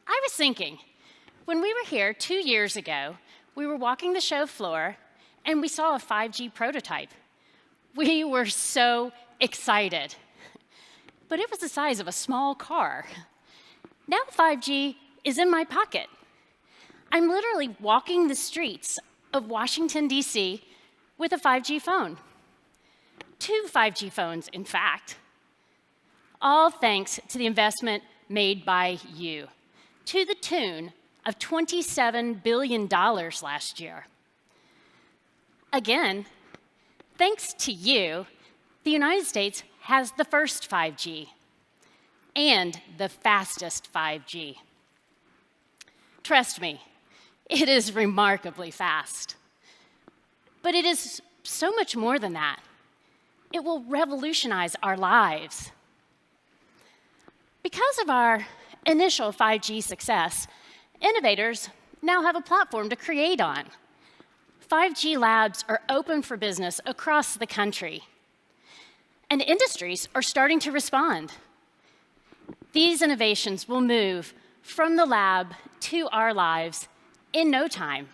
Speaker 6: I was thinking, when we were here 2 years ago, we were walking the show floor and we saw a 5G prototype. We were so excited. But it was the size of a small car. Now 5G is in my pocket. I'm literally walking the streets of Washington, D.C. with a 5G phone. 2 5G phones, in fact. All thanks to the investment made by you, to the tune of $27 billion last year. Again, thanks to you, the United States has the first 5G and the fastest 5G. Trust me, it is remarkably fast. But it is so much more than that. It will revolutionize our lives. Because of our initial 5G success, innovators now have a platform to create on. 5G labs are open for business across the country, and industries are starting to respond. These innovations will move from the lab to our lives in no time.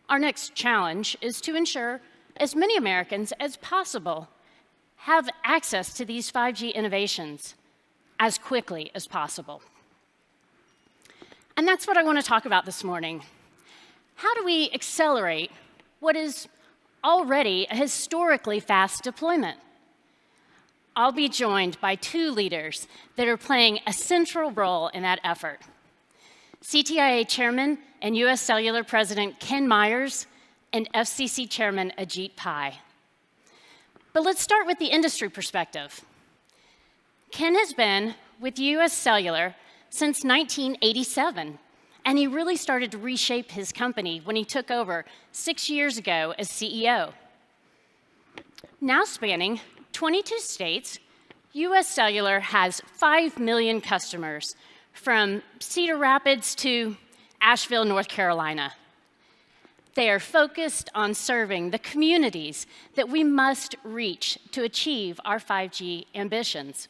Speaker 6: Our next challenge is to ensure as many Americans as possible have access to these 5G innovations as quickly as possible. And that's what I want to talk about this morning. How do we accelerate what is already a historically fast deployment? I'll be joined by 2 leaders that are playing a central role in that effort. CTIA Chairman and US Cellular President Ken Myers and FCC Chairman Ajit Pai. But let's start with the industry perspective. Ken has been with US Cellular since 1987, and he really started to reshape his company when he took over 6 years ago as CEO. Now spanning 22 states, US Cellular has 5 million customers from Cedar Rapids to Asheville, North Carolina. They are focused on serving the communities that we must reach to achieve our 5G ambitions.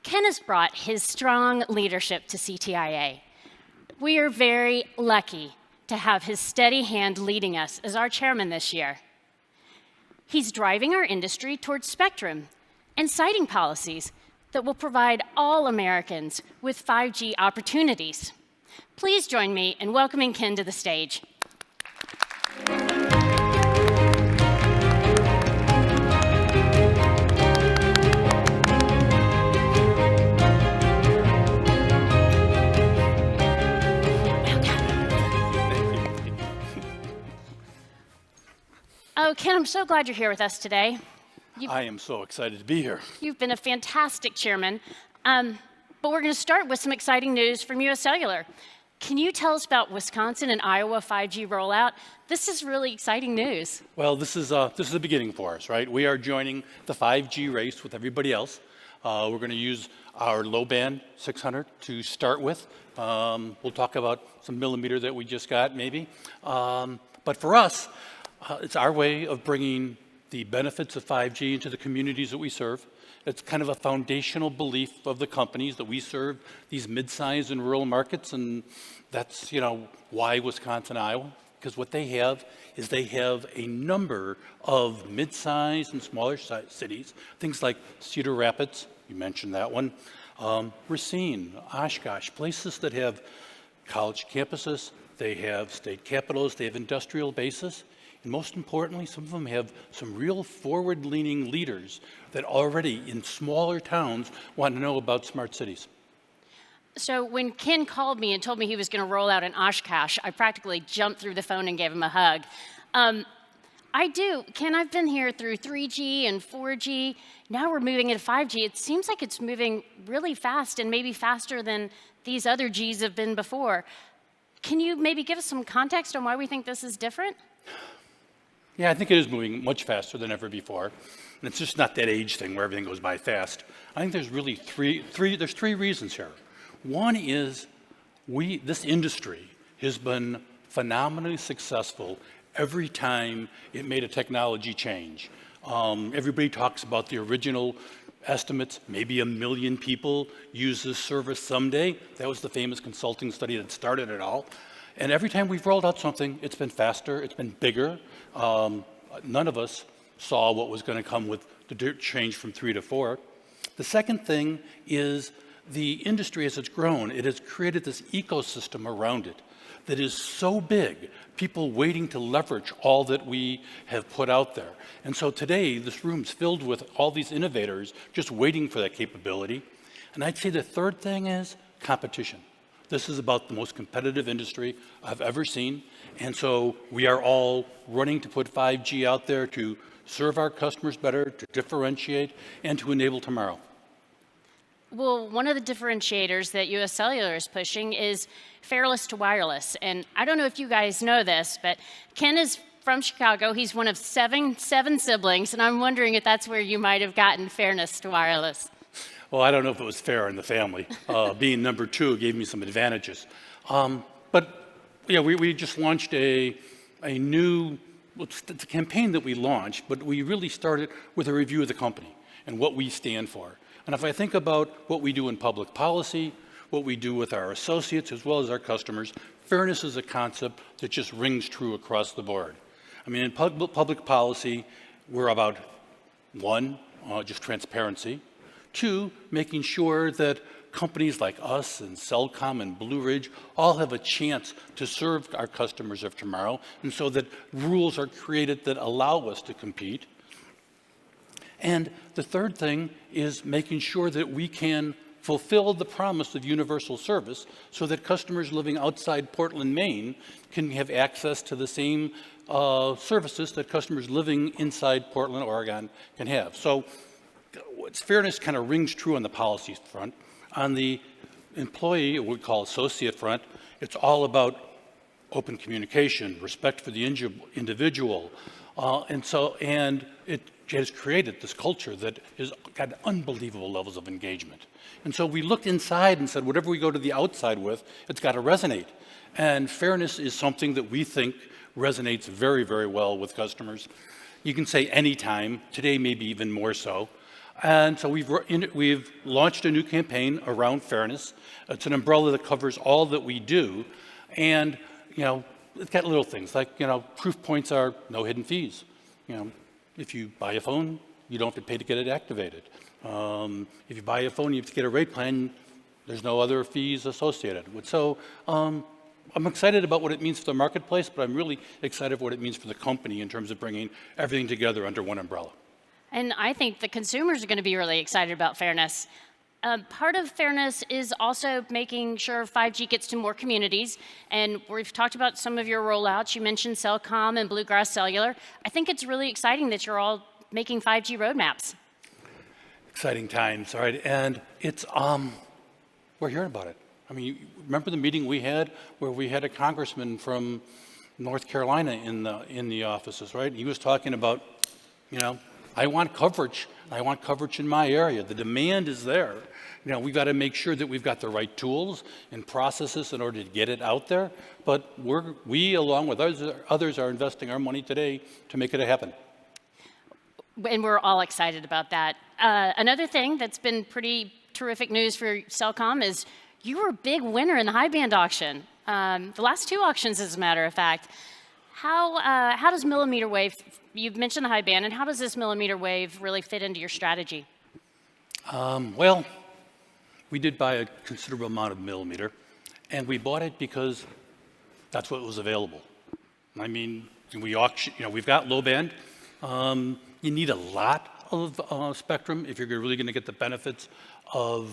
Speaker 6: Ken has brought his strong leadership to CTIA. We are very lucky to have his steady hand leading us as our chairman this year. He's driving our industry towards spectrum and siting policies that will provide all Americans with 5G opportunities. Please join me in welcoming Ken to the stage. Oh, Ken, I'm so glad you're here with us today.
Speaker 7: I am so excited to be here.
Speaker 6: You've been a fantastic chairman, but we're going to start with some exciting news from US Cellular. Can you tell us about Wisconsin and Iowa 5G rollout? This is really exciting news.
Speaker 7: Well, this is the beginning for us, right? We are joining the 5G race with everybody else. We're going to use our low band 600 to start with. We'll talk about some millimeter that we just got, maybe. But for us, it's our way of bringing the benefits of 5G into the communities that we serve. It's kind of a foundational belief of the companies that we serve these mid-sized and rural markets, and that's, why Wisconsin, Iowa, because what they have is they have a number of mid-sized and smaller cities, things like Cedar Rapids, you mentioned that one, Racine, Oshkosh, places that have college campuses, they have state capitals, they have industrial bases, And most importantly, some of them have some real forward-leaning leaders that already in smaller towns want to know about smart cities.
Speaker 6: So when Ken called me and told me he was going to roll out in Oshkosh, I practically jumped through the phone and gave him a hug. Ken, I've been here through 3G and 4G. Now we're moving into 5G. It seems like it's moving really fast and maybe faster than these other Gs have been before. Can you maybe give us some context on why we think this is different?
Speaker 7: Yeah, I think it is moving much faster than ever before. And it's just not that age thing where everything goes by fast. I think there's really there's three reasons here. One is this industry has been phenomenally successful every time it made a technology change. Everybody talks about the original estimates, maybe 1 million people use this service someday. That was the famous consulting study that started it all. And every time we've rolled out something, it's been faster, it's been bigger. None of us saw what was going to come with the change from 3 to 4. The second thing is the industry, as it's grown, it has created this ecosystem around it that is so big, people waiting to leverage all that we have put out there. And so today, this room's filled with all these innovators just waiting for that capability. And I'd say the third thing is competition. This is about the most competitive industry I've ever seen. And so we are all running to put 5G out there to serve our customers better, to differentiate, and to enable tomorrow.
Speaker 6: Well, one of the differentiators that US Cellular is pushing is fairless to wireless. And I don't know if you guys know this, but Ken is from Chicago. He's one of seven siblings, and I'm wondering if that's where you might have gotten fairness to wireless.
Speaker 7: Well, I don't know if it was fair in the family. Being number 2 gave me some advantages. But yeah, we just launched a new, it's a campaign that we launched, but we really started with a review of the company and what we stand for. And if I think about what we do in public policy, what we do with our associates as well as our customers, fairness is a concept that just rings true across the board. I mean, in public policy, we're about 1, just transparency. 2, making sure that companies like us and Cellcom and Blue Ridge all have a chance to serve our customers of tomorrow, and so that rules are created that allow us to compete. And the third thing is making sure that we can fulfill the promise of universal service so that customers living outside Portland, Maine can have access to the same services that customers living inside Portland, Oregon can have. So fairness kind of rings true on the policy front. On the employee, what we call associate front, it's all about open communication, respect for the individual. And it has created this culture that has got unbelievable levels of engagement. And so we looked inside and said, whatever we go to the outside with, it's got to resonate. And fairness is something that we think resonates very, very well with customers. You can say anytime, today maybe even more so. And so we've launched a new campaign around fairness. It's an umbrella that covers all that we do. And, it's got little things like, proof points are no hidden fees. If you buy a phone, you don't have to pay to get it activated. If you buy a phone, you have to get a rate plan. There's no other fees associated with. So I'm excited about what it means for the marketplace, but I'm really excited for what it means for the company in terms of bringing everything together under one umbrella.
Speaker 6: And I think the consumers are going to be really excited about fairness. Part of fairness is also making sure 5G gets to more communities. And we've talked about some of your rollouts. You mentioned Cellcom and Bluegrass Cellular. I think it's really exciting that you're all making 5G roadmaps.
Speaker 7: Exciting times, all right. And it's, we're hearing about it. I mean, remember the meeting we had where we had a congressman from North Carolina in the offices, right? He was talking about, I want coverage. I want coverage in my area. The demand is there. We've got to make sure that we've got the right tools and processes in order to get it out there. But we, along with others, are investing our money today to make it happen.
Speaker 6: And we're all excited about that. Another thing that's been pretty terrific news for Cellcom is you were a big winner in the high band auction. The last 2 auctions, as a matter of fact. How does millimeter wave, you've mentioned the high band, and how does this millimeter wave really fit into your strategy?
Speaker 7: Well, we did buy a considerable amount of millimeter, and we bought it because that's what was available. I mean, We auction, we've got low band. You need a lot of spectrum if you're really going to get the benefits of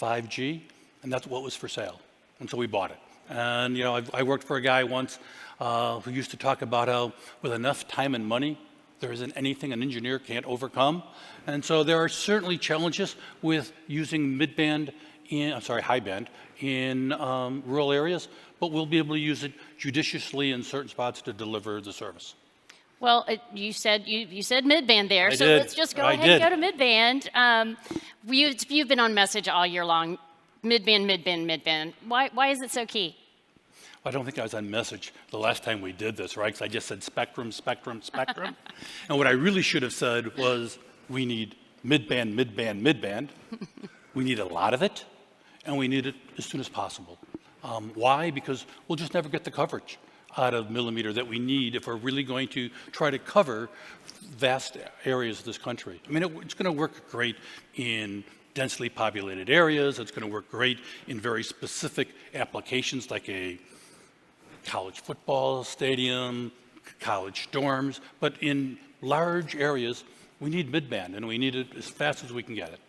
Speaker 7: 5G, and that's what was for sale. And so we bought it. And I worked for a guy once who used to talk about how with enough time and money, there isn't anything an engineer can't overcome. And so there are certainly challenges with using high band in rural areas, but we'll be able to use it judiciously in certain spots to deliver the service.
Speaker 6: Well, you said mid-band there, so
Speaker 7: did.
Speaker 6: let's just go ahead and go to mid-band. You've been on message all year long, mid-band, mid-band, mid-band. Why is it so key?
Speaker 7: I don't think I was on message the last time we did this, right? Because I just said spectrum, spectrum, spectrum. And what I really should have said was we need mid-band, mid-band, mid-band. We need a lot of it, and we need it as soon as possible. Why? Because we'll just never get the coverage out of millimeter that we need if we're really going to try to cover vast areas of this country. I mean, it's going to work great in densely populated areas. It's going to work great in very specific applications like a college football stadium, college dorms. But in large areas, we need mid-band, and we need it as fast as we can get it.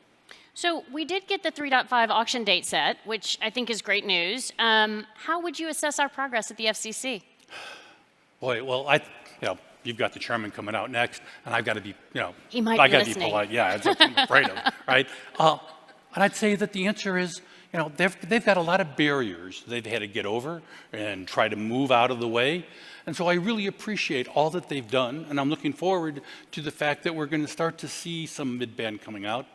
Speaker 6: So we did get the 3.5 auction date set, which I think is great news. How would you assess our progress at the FCC?
Speaker 7: Boy, well, you've got the chairman coming out next, and I've got to be,
Speaker 6: He might
Speaker 7: I
Speaker 6: be
Speaker 7: got to be
Speaker 6: listening.
Speaker 7: polite. Yeah, that's what I'm afraid of, right? And I'd say that the answer is, they've got a lot of barriers they've had to get over and try to move out of the way. And so I really appreciate all that they've done, and I'm looking forward to the fact that we're going to start to see some mid-band coming out.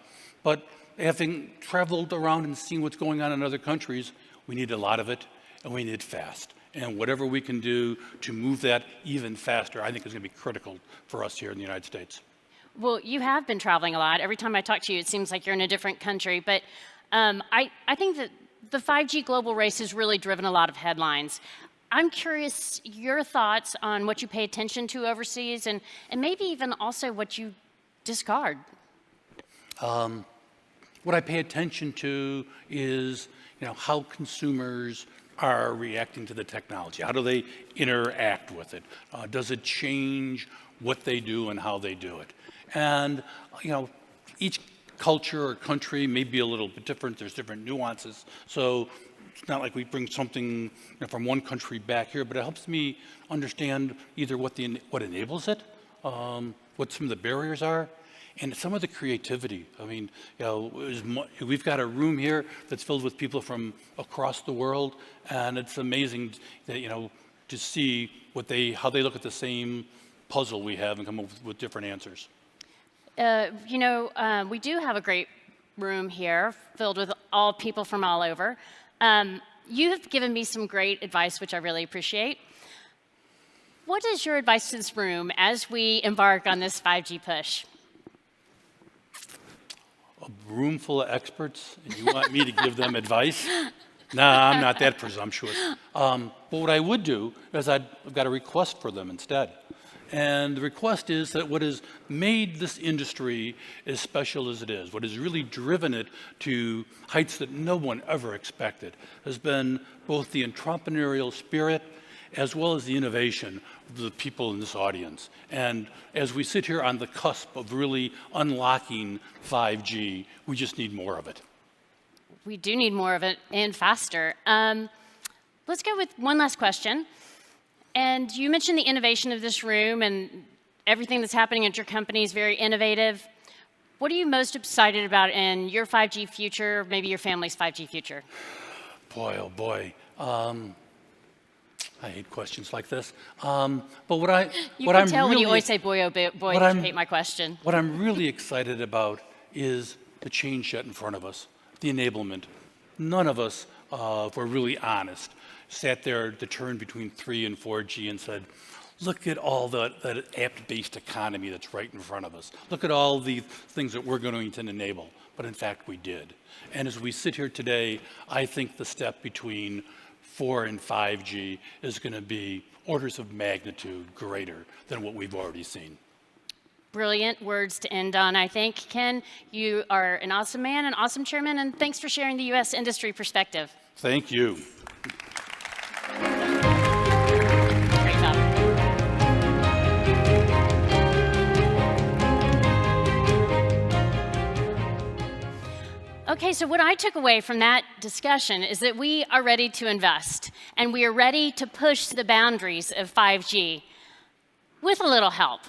Speaker 7: But having traveled around and seen what's going on in other countries, we need a lot of it, and we need it fast. And whatever we can do to move that even faster, I think is going to be critical for us here in the United States.
Speaker 6: Well, you have been traveling a lot. Every time I talk to you, it seems like you're in a different country. But I think that the 5G global race has really driven a lot of headlines. I'm curious your thoughts on what you pay attention to overseas and maybe even also what you discard.
Speaker 7: What I pay attention to is, how consumers are reacting to the technology. How do they interact with it? Does it change what they do and how they do it? And, each culture or country may be a little bit different. There's different nuances. So it's not like we bring something from one country back here, but it helps me understand either what enables it, what some of the barriers are, and some of the creativity. I mean, we've got a room here that's filled with people from across the world, and it's amazing that, to see how they look at the same puzzle we have and come up with different answers.
Speaker 6: We do have a great room here filled with all people from all over. You have given me some great advice, which I really appreciate. What is your advice to this room as we embark on this 5G push?
Speaker 7: A room full of experts, and you want me to give them advice? Nah, I'm not that presumptuous. But what I would do is I've got a request for them instead. And the request is that what has made this industry as special as it is, what has really driven it to heights that no one ever expected, has been both the entrepreneurial spirit as well as the innovation of the people in this audience. And as we sit here on the cusp of really unlocking 5G, we just need more of it.
Speaker 6: We do need more of it and faster. Let's go with one last question. And you mentioned the innovation of this room and everything that's happening at your company is very innovative. What are you most excited about in your 5G future, maybe your family's 5G future?
Speaker 7: Boy, oh boy. I hate questions like this. But what I'm
Speaker 6: tell when you always say, boy, oh boy, you hate my question.
Speaker 7: What I'm really excited about is the change yet in front of us, the enablement. None of us, if we're really honest, sat there to turn between 3 and 4G and said, look at all that app-based economy that's right in front of us. Look at all the things that we're going to enable. But in fact, we did. And as we sit here today, I think the step between 4 and 5G is going to be orders of magnitude greater than what we've already seen.
Speaker 6: Brilliant words to end on, I think. Ken, you are an awesome man, an awesome chairman, and thanks for sharing the U.S. industry perspective.
Speaker 7: Thank you.
Speaker 6: Great job. Okay, so what I took away from that discussion is that we are ready to invest, and we are ready to push the boundaries of 5G with a little help.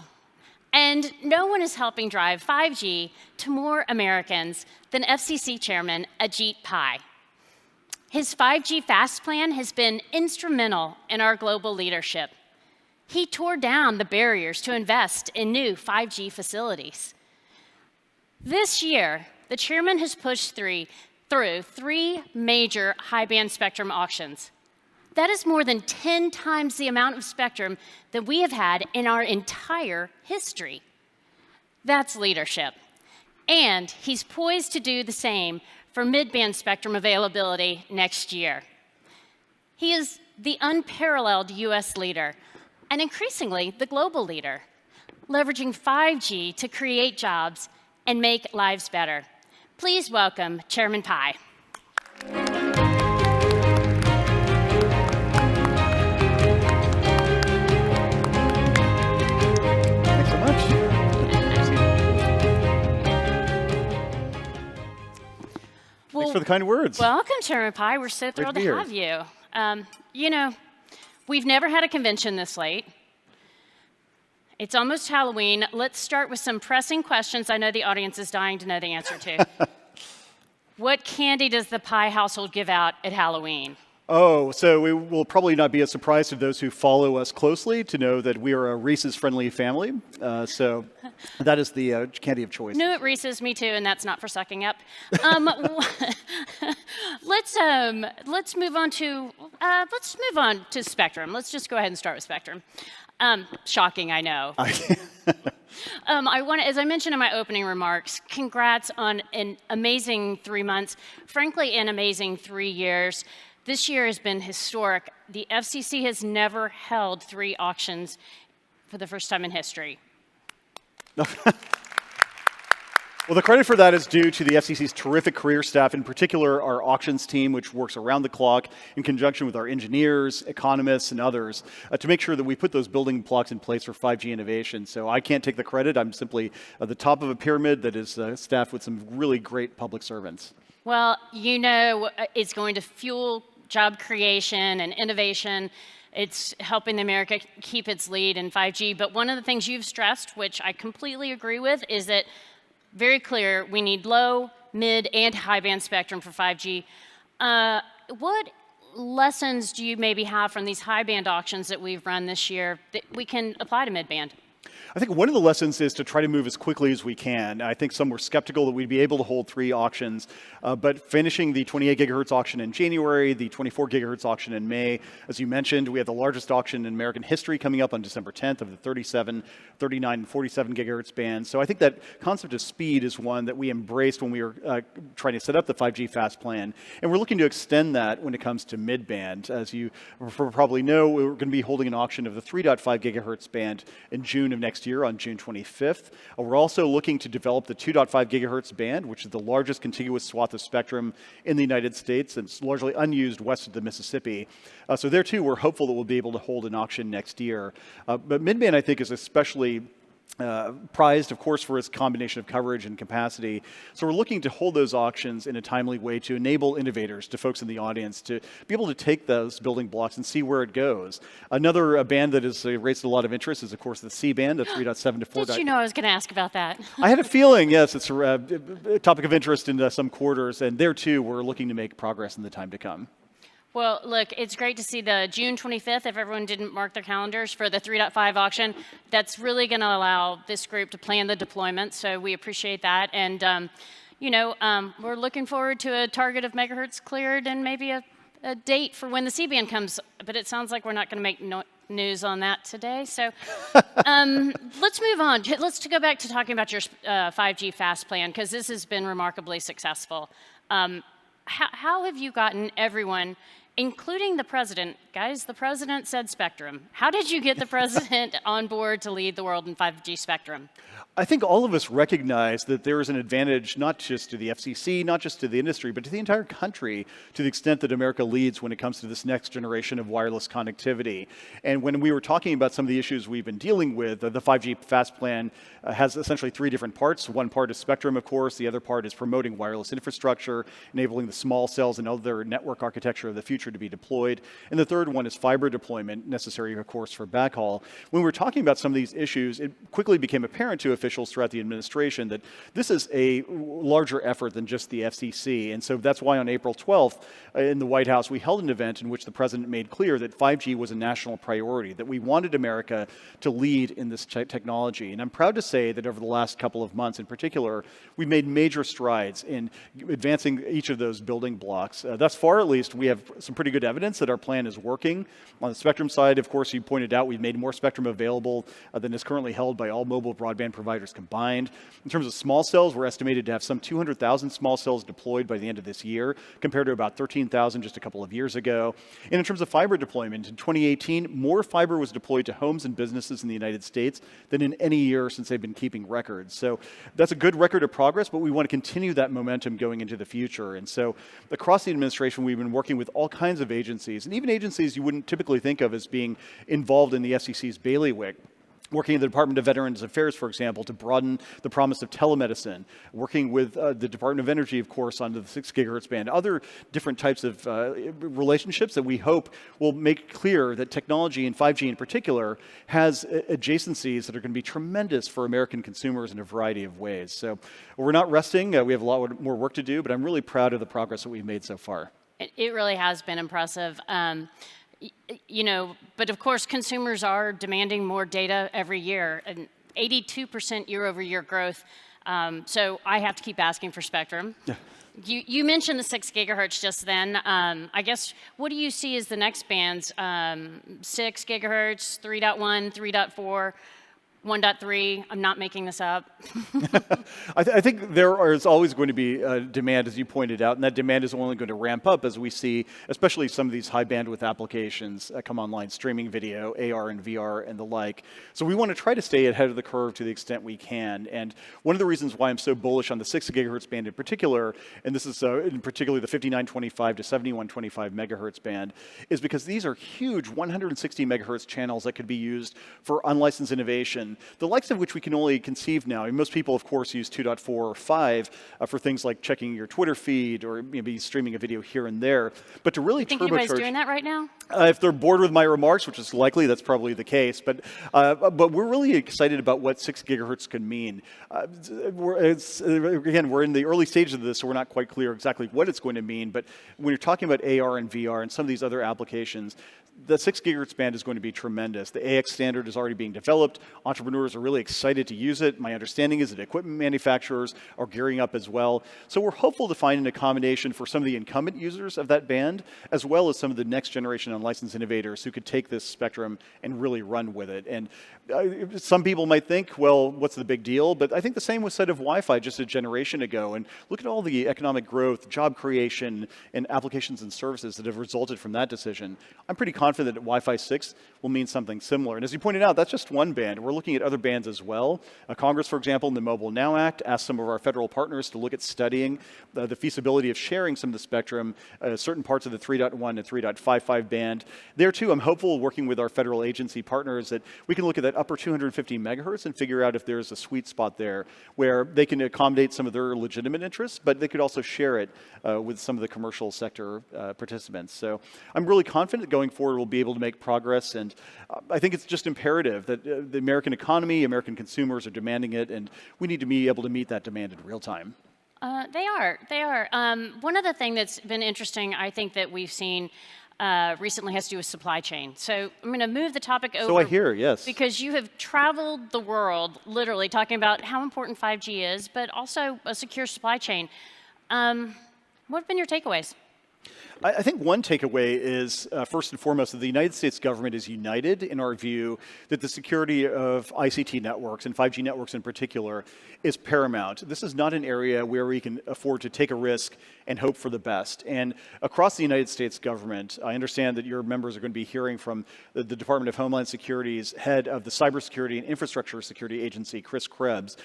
Speaker 6: And no one is helping drive 5G to more Americans than FCC Chairman Ajit Pai. His 5G Fast Plan has been instrumental in our global leadership. He tore down the barriers to invest in new 5G facilities. This year, the chairman has pushed through 3 major high-band spectrum auctions. That is more than 10 times the amount of spectrum that we have had in our entire history. That's leadership. And he's poised to do the same for mid-band spectrum availability next year. He is the unparalleled US leader, and increasingly the global leader, leveraging 5G to create jobs and make lives better. Please welcome Chairman Pai.
Speaker 8: Thanks so much. Thanks for the kind words.
Speaker 6: Welcome, Chairman Pai. We're so thrilled to have you. You know, we've never had a convention this late. It's almost Halloween. Let's start with some pressing questions I know the audience is dying to know the answer to. What candy does the Pai household give out at Halloween?
Speaker 8: Oh, so it will probably not be a surprise to those who follow us closely to know that we are a Reese's-friendly family. So that is the candy of choice.
Speaker 6: Knew it Reese's, me too, and that's not for sucking up. Let's move on to Spectrum. Let's just go ahead and start with Spectrum. Shocking, I know. As I mentioned in my opening remarks, congrats on an amazing 3 months, frankly, an amazing 3 years. This year has been historic. The FCC has never held 3 auctions for the first time in history.
Speaker 8: Well, the credit for that is due to the FCC's terrific career staff, in particular our auctions team, which works around the clock in conjunction with our engineers, economists, and others to make sure that we put those building blocks in place for 5G innovation. So I can't take the credit. I'm simply at the top of a pyramid that is staffed with some really great public servants.
Speaker 6: Well, you know, it's going to fuel job creation and innovation. It's helping America keep its lead in 5G. But one of the things you've stressed, which I completely agree with, is that very clear we need low, mid, and high-band spectrum for 5G. What lessons do you maybe have from these high-band auctions that we've run this year that we can apply to mid-band?
Speaker 8: I think one of the lessons is to try to move as quickly as we can. I think some were skeptical that we'd be able to hold 3 auctions, but finishing the 28 gigahertz auction in January, the 24 gigahertz auction in May, as you mentioned, we have the largest auction in American history coming up on December 10th of the 37, 39, and 47 gigahertz bands. So I think that concept of speed is one that we embraced when we were trying to set up the 5G Fast Plan, and we're looking to extend that when it comes to mid-band. As you probably know, we're going to be holding an auction of the 3.5 gigahertz band in June of next year, on June 25th. We're also looking to develop the 2.5 gigahertz band, which is the largest contiguous swath of spectrum in the United States, and it's largely unused west of the Mississippi. So there too, we're hopeful that we'll be able to hold an auction next year. But mid-band, I think, is especially prized, of course, for its combination of coverage and capacity. So we're looking to hold those auctions in a timely way to enable innovators, to folks in the audience, to be able to take those building blocks and see where it goes. Another band that has raised a lot of interest is, of course, the C-band, the 3.7 to 4.
Speaker 6: Did you know I was going to ask about that?
Speaker 8: I had a feeling, yes, it's a topic of interest in some quarters, and there, too, we're looking to make progress in the time to come.
Speaker 6: Well, look, it's great to see the June 25th, if everyone didn't mark their calendars, for the 3.5 auction. That's really going to allow this group to plan the deployment, so we appreciate that. And, we're looking forward to a target of megahertz cleared and maybe a date for when the C-band comes. But it sounds like we're not going to make news on that today. So let's move on. Let's go back to talking about your 5G Fast Plan, because this has been remarkably successful. How have you gotten everyone including the president. Guys, the president said spectrum. How did you get the president on board to lead the world in 5G spectrum?
Speaker 8: I think all of us recognize that there is an advantage not just to the FCC, not just to the industry, but to the entire country to the extent that America leads when it comes to this next generation of wireless connectivity. And when we were talking about some of the issues we've been dealing with, the 5G Fast Plan has essentially three different parts. One part is spectrum, of course. The other part is promoting wireless infrastructure, enabling the small cells and other network architecture of the future to be deployed. And the third one is fiber deployment, necessary, of course, for backhaul. When we were talking about some of these issues, it quickly became apparent to officials throughout the administration that this is a larger effort than just the FCC. And so that's why on April 12th in the White House, we held an event in which the president made clear that 5G was a national priority, that we wanted America to lead in this technology. And I'm proud to say that over the last couple of months in particular, we've made major strides in advancing each of those building blocks. Thus far, at least, we have some pretty good evidence that our plan is working. On the spectrum side, of course, you pointed out we've made more spectrum available than is currently held by all mobile broadband providers combined. In terms of small cells, we're estimated to have some 200,000 small cells deployed by the end of this year, compared to about 13,000 just a couple of years ago. And in terms of fiber deployment, in 2018, more fiber was deployed to homes and businesses in the United States than in any year since they've been keeping records. So that's a good record of progress, but we want to continue that momentum going into the future. And so across the administration, we've been working with all kinds of agencies, and even agencies you wouldn't typically think of as being involved in the FCC's bailiwick. Working in the Department of Veterans Affairs, for example, to broaden the promise of telemedicine. Working with the Department of Energy, of course, on the 6 gigahertz band. Other different types of relationships that we hope will make clear that technology, and 5G in particular, has adjacencies that are going to be tremendous for American consumers in a variety of ways. So we're not resting. We have a lot more work to do, but I'm really proud of the progress that we've made so far.
Speaker 6: It really has been impressive. You know, but of course, consumers are demanding more data every year, and 82% year-over-year growth. So I have to keep asking for spectrum.
Speaker 8: Yeah.
Speaker 6: You mentioned the 6 gigahertz just then. I guess, what do you see as the next bands? 6 gigahertz, 3.1, 3.4, 1.3, I'm not making this up.
Speaker 8: I think there is always going to be demand, as you pointed out, and that demand is only going to ramp up as we see, especially some of these high bandwidth applications come online, streaming video, AR and VR, and the like. So we want to try to stay ahead of the curve to the extent we can. And one of the reasons why I'm so bullish on the 6 gigahertz band in particular, and this is in particular the 5925 to 7125 megahertz band, is because these are huge 160 megahertz channels that could be used for unlicensed innovation, the likes of which we can only conceive now. I mean, most people, of course, use 2.4 or 5 for things like checking your Twitter feed or maybe streaming a video here and there. But to really
Speaker 6: think
Speaker 8: turbocharge...
Speaker 6: anybody's doing that right now?
Speaker 8: If they're bored with my remarks, which is likely, that's probably the case. But we're really excited about what 6 gigahertz could mean. Again, we're in the early stages of this, so we're not quite clear exactly what it's going to mean. But when you're talking about AR and VR and some of these other applications, the 6 gigahertz band is going to be tremendous. The AX standard is already being developed. Entrepreneurs are really excited to use it. My understanding is that equipment manufacturers are gearing up as well. So we're hopeful to find an accommodation for some of the incumbent users of that band, as well as some of the next generation unlicensed innovators who could take this spectrum and really run with it. And some people might think, well, what's the big deal? But I think the same was said of Wi-Fi just a generation ago. And look at all the economic growth, job creation, and applications and services that have resulted from that decision. I'm pretty confident that Wi-Fi 6 will mean something similar. And as you pointed out, that's just one band. We're looking at other bands as well. Congress, for example, in the Mobile Now Act, asked some of our federal partners to look at studying the feasibility of sharing some of the spectrum, certain parts of the 3.1 and 3.55 band. There, too, I'm hopeful, working with our federal agency partners, that we can look at that upper 250 megahertz and figure out if there's a sweet spot there where they can accommodate some of their legitimate interests, but they could also share it with some of the commercial sector participants. So I'm really confident that going forward we'll be able to make progress, and I think it's just imperative that the American economy, American consumers are demanding it, and we need to be able to meet that demand in real time.
Speaker 6: They are. One other thing that's been interesting, I think, that we've seen recently has to do with supply chain. So I'm going to move the topic over.
Speaker 8: So I hear, yes.
Speaker 6: Because you have traveled the world, literally, talking about how important 5G is, but also a secure supply chain. What have been your takeaways?
Speaker 8: I think one takeaway is, first and foremost, that the United States government is united in our view that the security of ICT networks, and 5G networks in particular, is paramount. This is not an area where we can afford to take a risk and hope for the best. And across the United States government, I understand that your members are going to be hearing from the Department of Homeland Security's head of the Cybersecurity and Infrastructure Security Agency, Chris Krebs.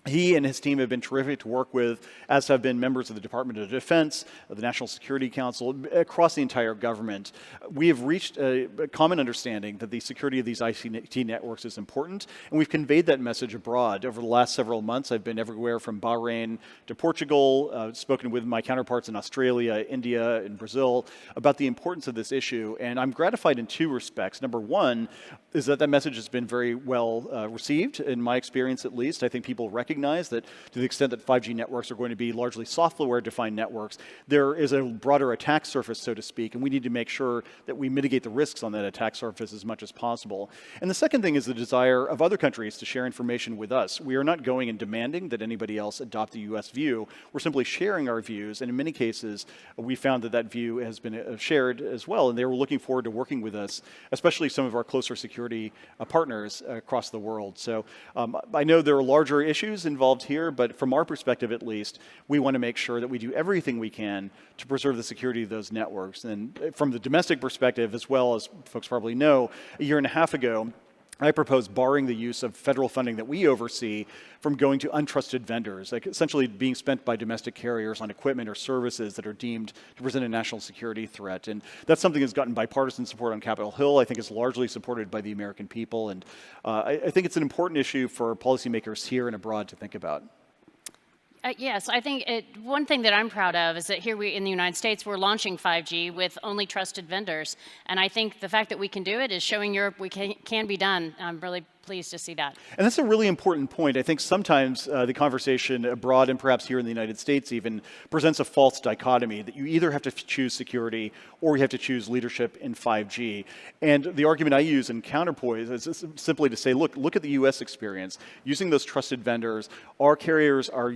Speaker 8: He and his team have been terrific to work with, as have been members of the Department of Defense, of the National Security Council, across the entire government. We have reached a common understanding that the security of these ICT networks is important, and we've conveyed that message abroad. Over the last several months, I've been everywhere from Bahrain to Portugal, spoken with my counterparts in Australia, India, and Brazil about the importance of this issue, and I'm gratified in two respects. Number one is that message has been very well received, in my experience at least. I think people recognize that to the extent that 5G networks are going to be largely software-defined networks, there is a broader attack surface, so to speak, and we need to make sure that we mitigate the risks on that attack surface as much as possible. And the second thing is the desire of other countries to share information with us. We are not going and demanding that anybody else adopt the U.S. view. We're simply sharing our views, and in many cases, we found that view has been shared as well, and they were looking forward to working with us, especially some of our closer security partners across the world. So I know there are larger issues involved here, but from our perspective at least, we want to make sure that we do everything we can to preserve the security of those networks. And from the domestic perspective, as well as folks probably know, a year and a half ago, I proposed barring the use of federal funding that we oversee from going to untrusted vendors, like essentially being spent by domestic carriers on equipment or services that are deemed to present a national security threat. And that's something that's gotten bipartisan support on Capitol Hill. I think it's largely supported by the American people. And I think it's an important issue for policymakers here and abroad to think about.
Speaker 6: Yes, I think one thing that I'm proud of is that here in the United States, we're launching 5G with only trusted vendors. And I think the fact that we can do it is showing Europe we can be done. I'm really pleased to see that.
Speaker 8: And that's a really important point. I think sometimes the conversation abroad and perhaps here in the United States even presents a false dichotomy that you either have to choose security or you have to choose leadership in 5G. And the argument I use in counterpoise is simply to say, look at the US experience. Using those trusted vendors, our carriers are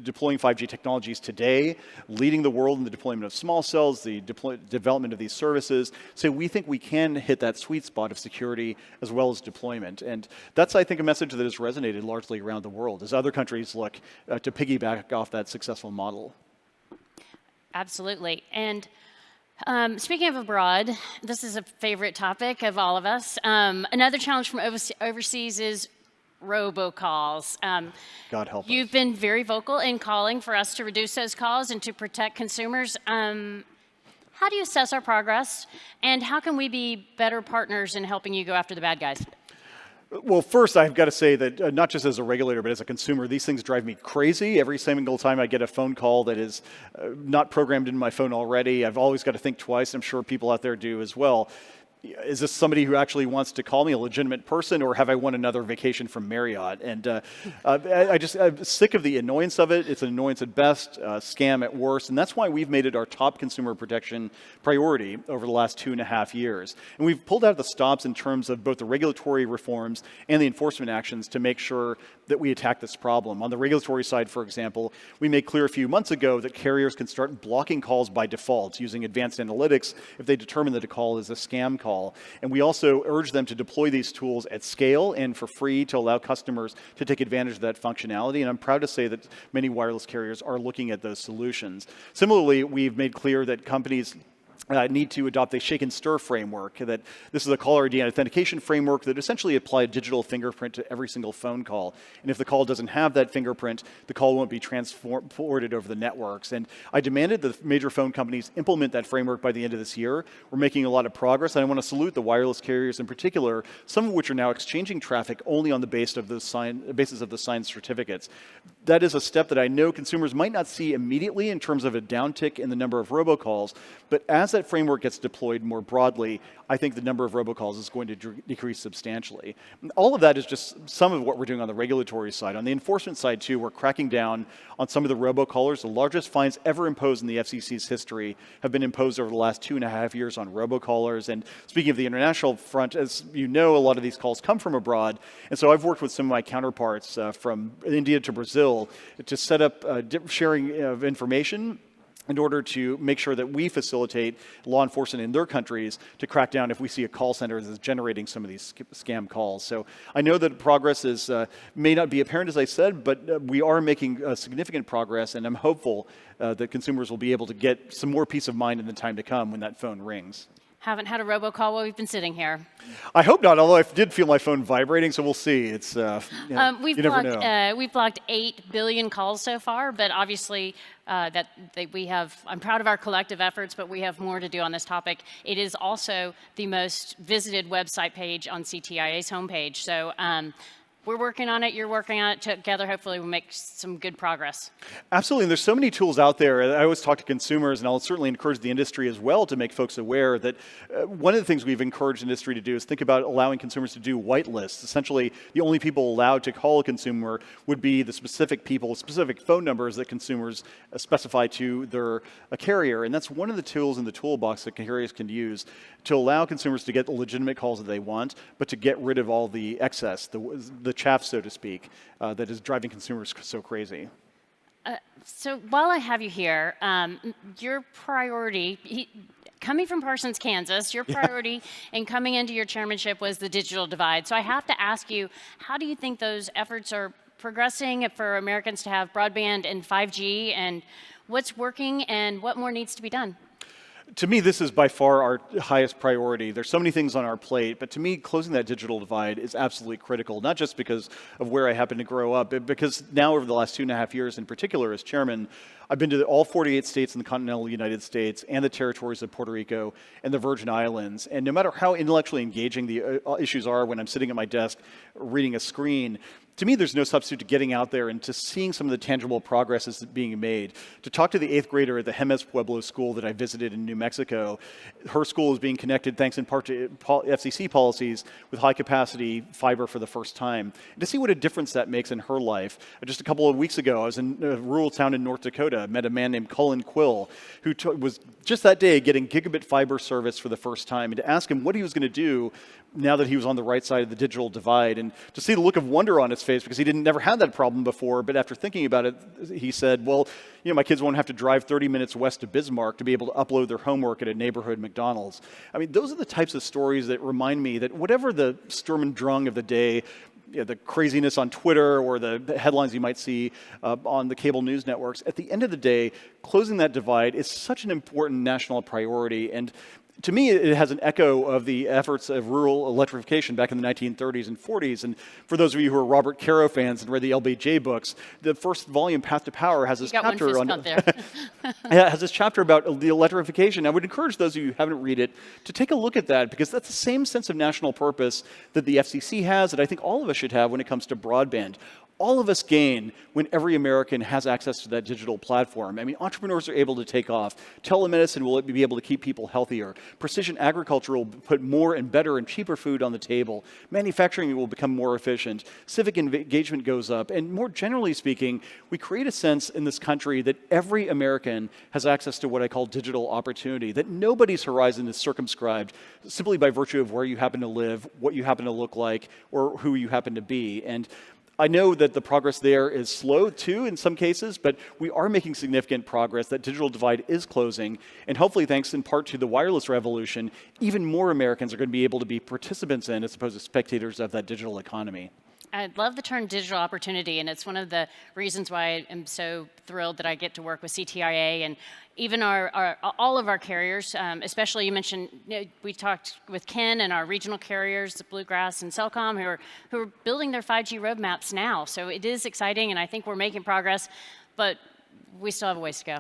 Speaker 8: deploying 5G technologies today, leading the world in the deployment of small cells, the development of these services. So we think we can hit that sweet spot of security as well as deployment. And that's, I think, a message that has resonated largely around the world as other countries look to piggyback off that successful model.
Speaker 6: Absolutely. And speaking of abroad, this is a favorite topic of all of us. Another challenge from overseas is robocalls.
Speaker 8: God help us.
Speaker 6: You've been very vocal in calling for us to reduce those calls and to protect consumers. How do you assess our progress, and how can we be better partners in helping you go after the bad guys?
Speaker 8: Well, first, I've got to say that not just as a regulator, but as a consumer, these things drive me crazy. Every single time I get a phone call that is not programmed into my phone already, I've always got to think twice. I'm sure people out there do as well. Is this somebody who actually wants to call me, a legitimate person, or have I won another vacation from Marriott? And I'm sick of the annoyance of it. It's an annoyance at best, scam at worst, and that's why we've made it our top consumer protection priority over the last 2.5 years. And we've pulled out the stops in terms of both the regulatory reforms and the enforcement actions to make sure that we attack this problem. On the regulatory side, for example, we made clear a few months ago that carriers can start blocking calls by default using advanced analytics if they determine that a call is a scam call. And we also urge them to deploy these tools at scale and for free to allow customers to take advantage of that functionality. And I'm proud to say that many wireless carriers are looking at those solutions. Similarly, we've made clear that companies need to adopt a shake and stir framework. That this is a caller ID authentication framework that essentially applies a digital fingerprint to every single phone call. And if the call doesn't have that fingerprint, the call won't be forwarded over the networks. And I demanded that the major phone companies implement that framework by the end of this year. We're making a lot of progress, and I want to salute the wireless carriers in particular, some of which are now exchanging traffic only on the basis of the signed certificates. That is a step that I know consumers might not see immediately in terms of a downtick in the number of robocalls, but as that framework gets deployed more broadly, I think the number of robocalls is going to decrease substantially. All of that is just some of what we're doing on the regulatory side. On the enforcement side, too, we're cracking down on some of the robocallers. The largest fines ever imposed in the FCC's history have been imposed over the last 2.5 years on robocallers. And speaking of the international front, as you know, a lot of these calls come from abroad. And so I've worked with some of my counterparts from India to Brazil to set up sharing of information in order to make sure that we facilitate law enforcement in their countries to crack down if we see a call center that's generating some of these scam calls. So I know that progress is may not be apparent, as I said, but we are making significant progress, and I'm hopeful that consumers will be able to get some more peace of mind in the time to come when that phone rings.
Speaker 6: Haven't had a robocall while we've been sitting here.
Speaker 8: I hope not, although I did feel my phone vibrating, so we'll see. It's you never know.
Speaker 6: We've blocked 8 billion calls so far, but obviously I'm proud of our collective efforts, but we have more to do on this topic. It is also the most visited website page on CTIA's homepage. So we're working on it, you're working on it together. Hopefully we'll make some good progress.
Speaker 8: Absolutely, and there's so many tools out there. I always talk to consumers, and I'll certainly encourage the industry as well to make folks aware that one of the things we've encouraged industry to do is think about allowing consumers to do white lists. Essentially, the only people allowed to call a consumer would be the specific people, specific phone numbers that consumers specify to their carrier, and that's one of the tools in the toolbox that carriers can use to allow consumers to get the legitimate calls that they want, but to get rid of all the excess, the chaff, so to speak, that is driving consumers so crazy.
Speaker 6: So while I have you here, your priority, coming from Parsons, Kansas, your priority in coming into your chairmanship was the digital divide. So I have to ask you, how do you think those efforts are progressing for Americans to have broadband and 5G, and what's working and what more needs to be done?
Speaker 8: To me, this is by far our highest priority. There's so many things on our plate, but to me, closing that digital divide is absolutely critical, not just because of where I happen to grow up, but because now over the last 2.5 years in particular as chairman, I've been to all 48 states in the continental United States and the territories of Puerto Rico and the Virgin Islands. And no matter how intellectually engaging the issues are when I'm sitting at my desk reading a screen, to me, there's no substitute to getting out there and to seeing some of the tangible progress that's being made. To talk to the 8th grader at the Jemez Pueblo school that I visited in New Mexico, her school is being connected thanks in part to FCC policies with high-capacity fiber for the first time. And to see what a difference that makes in her life. Just a couple of weeks ago, I was in a rural town in North Dakota, met a man named Cullen Quill, who was just that day getting gigabit fiber service for the first time, and to ask him what he was going to do now that he was on the right side of the digital divide, and to see the look of wonder on his face because he never had that problem before, but after thinking about it, he said, well, my kids won't have to drive 30 minutes west of Bismarck to be able to upload their homework at a neighborhood McDonald's. I mean, those are the types of stories that remind me that whatever the Sturm und Drang of the day, the craziness on Twitter or the headlines you might see on the cable news networks, at the end of the day, closing that divide is such an important national priority. And to me, it has an echo of the efforts of rural electrification back in the 1930s and 40s. And for those of you who are Robert Caro fans and read the LBJ books, the first volume, Path to Power, has this chapter on has this chapter about the electrification. I would encourage those of you who haven't read it to take a look at that, because that's the same sense of national purpose that the FCC has, that I think all of us should have when it comes to broadband. All of us gain when every American has access to that digital platform. I mean, entrepreneurs are able to take off. Telemedicine will be able to keep people healthier. Precision agriculture will put more and better and cheaper food on the table. Manufacturing will become more efficient. Civic engagement goes up. And more generally speaking, we create a sense in this country that every American has access to what I call digital opportunity, that nobody's horizon is circumscribed simply by virtue of where you happen to live, what you happen to look like, or who you happen to be. And I know that the progress there is slow too in some cases, but we are making significant progress. That digital divide is closing, and hopefully thanks in part to the wireless revolution, even more Americans are going to be able to be participants in as opposed to spectators of that digital economy.
Speaker 6: I love the term digital opportunity, and it's one of the reasons why I am so thrilled that I get to work with CTIA and even all of our carriers, especially you mentioned, we talked with Ken and our regional carriers, Bluegrass and Cellcom, who are building their 5G roadmaps now. So it is exciting, and I think we're making progress, but we still have a ways to go.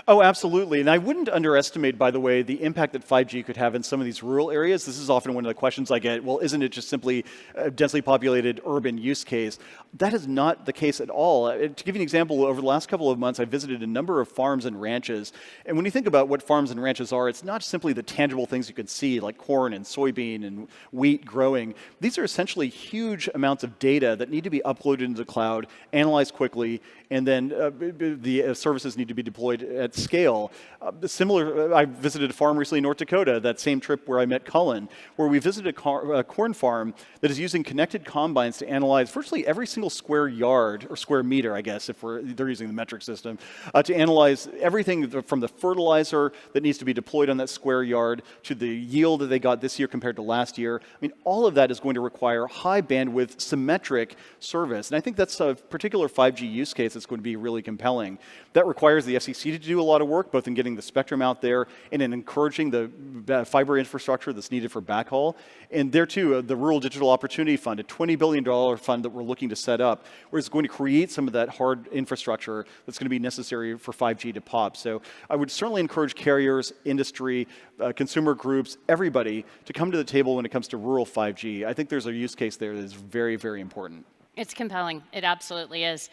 Speaker 8: Oh, absolutely. And I wouldn't underestimate, by the way, the impact that 5G could have in some of these rural areas. This is often one of the questions I get. Well, isn't it just simply a densely populated urban use case? That is not the case at all. To give you an example, over the last couple of months, I visited a number of farms and ranches. And when you think about what farms and ranches are, it's not simply the tangible things you can see, like corn and soybean and wheat growing. These are essentially huge amounts of data that need to be uploaded into the cloud, analyzed quickly, and then the services need to be deployed at scale. Similar, I visited a farm recently in North Dakota, that same trip where I met Cullen, where we visited a corn farm that is using connected combines to analyze virtually every single square yard, or square meter, I guess, if they're using the metric system, to analyze everything from the fertilizer that needs to be deployed on that square yard to the yield that they got this year compared to last year. I mean, all of that is going to require high bandwidth, symmetric service. And I think that's a particular 5G use case that's going to be really compelling. That requires the FCC to do a lot of work, both in getting the spectrum out there and in encouraging the fiber infrastructure that's needed for backhaul. And there too, the Rural Digital Opportunity Fund, a $20 billion fund that we're looking to set up, where it's going to create some of that hard infrastructure that's going to be necessary for 5G to pop. So I would certainly encourage carriers, industry, consumer groups, everybody to come to the table when it comes to rural 5G. I think there's a use case there that is very, very important.
Speaker 6: It's compelling. It absolutely is.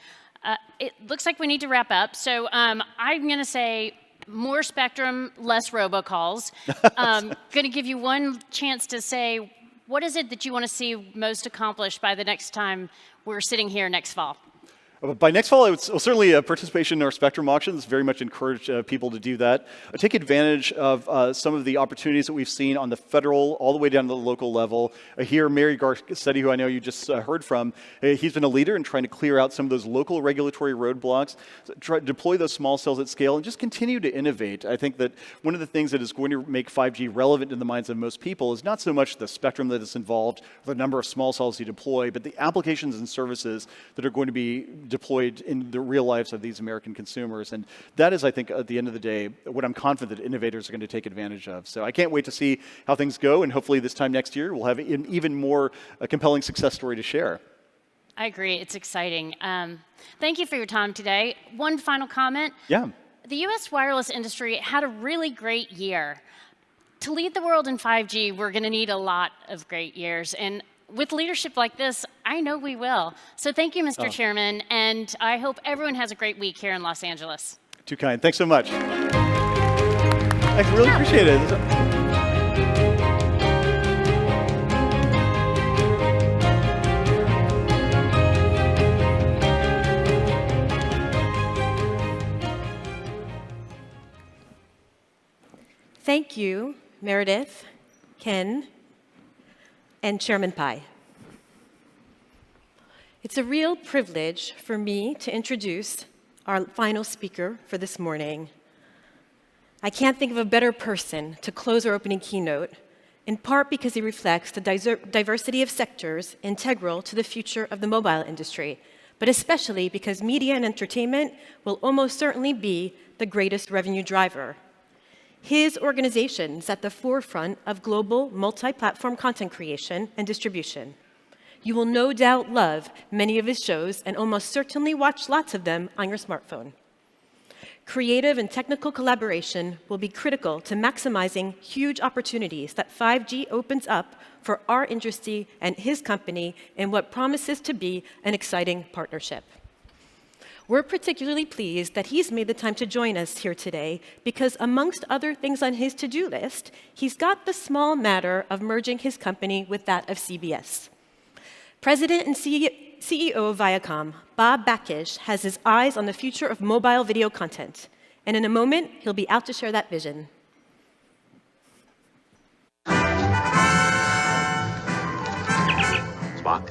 Speaker 6: It looks like we need to wrap up. So I'm going to say more spectrum, less robocalls. Going to give you one chance to say, what is it that you want to see most accomplished by the next time we're sitting here next fall?
Speaker 8: By next fall, I would certainly participation in our spectrum auctions. Very much encourage people to do that. Take advantage of some of the opportunities that we've seen on the federal, all the way down to the local level. Here, Mary Garcetti, who I know you just heard from, he's been a leader in trying to clear out some of those local regulatory roadblocks, try to deploy those small cells at scale, and just continue to innovate. I think that one of the things that is going to make 5G relevant in the minds of most people is not so much the spectrum that is involved, the number of small cells you deploy, but the applications and services that are going to be deployed in the real lives of these American consumers. And that is, I think, at the end of the day, what I'm confident that innovators are going to take advantage of. So I can't wait to see how things go, and hopefully this time next year we'll have an even more compelling success story to share.
Speaker 6: I agree. It's exciting. Thank you for your time today. One final comment.
Speaker 8: Yeah.
Speaker 6: The U.S. wireless industry had a really great year. To lead the world in 5G, we're going to need a lot of great years. And with leadership like this, I know we will. So thank you, Mr. Chairman, and I hope everyone has a great week here in Los Angeles.
Speaker 8: Too kind. Thanks so much. I really appreciate it.
Speaker 4: Thank you, Meredith, Ken, and Chairman Pai. It's a real privilege for me to introduce our final speaker for this morning. I can't think of a better person to close our opening keynote, in part because he reflects the diversity of sectors integral to the future of the mobile industry, but especially because media and entertainment will almost certainly be the greatest revenue driver. His organization is at the forefront of global multi-platform content creation and distribution. You will no doubt love many of his shows and almost certainly watch lots of them on your smartphone. Creative and technical collaboration will be critical to maximizing huge opportunities that 5G opens up for our industry and his company in what promises to be an exciting partnership. We're particularly pleased that he's made the time to join us here today because, amongst other things on his to-do list, he's got the small matter of merging his company with that of CBS. President and CEO of Viacom, Bob Bakish, has his eyes on the future of mobile video content, and in a moment, he'll be out to share that vision.
Speaker 9: Spock.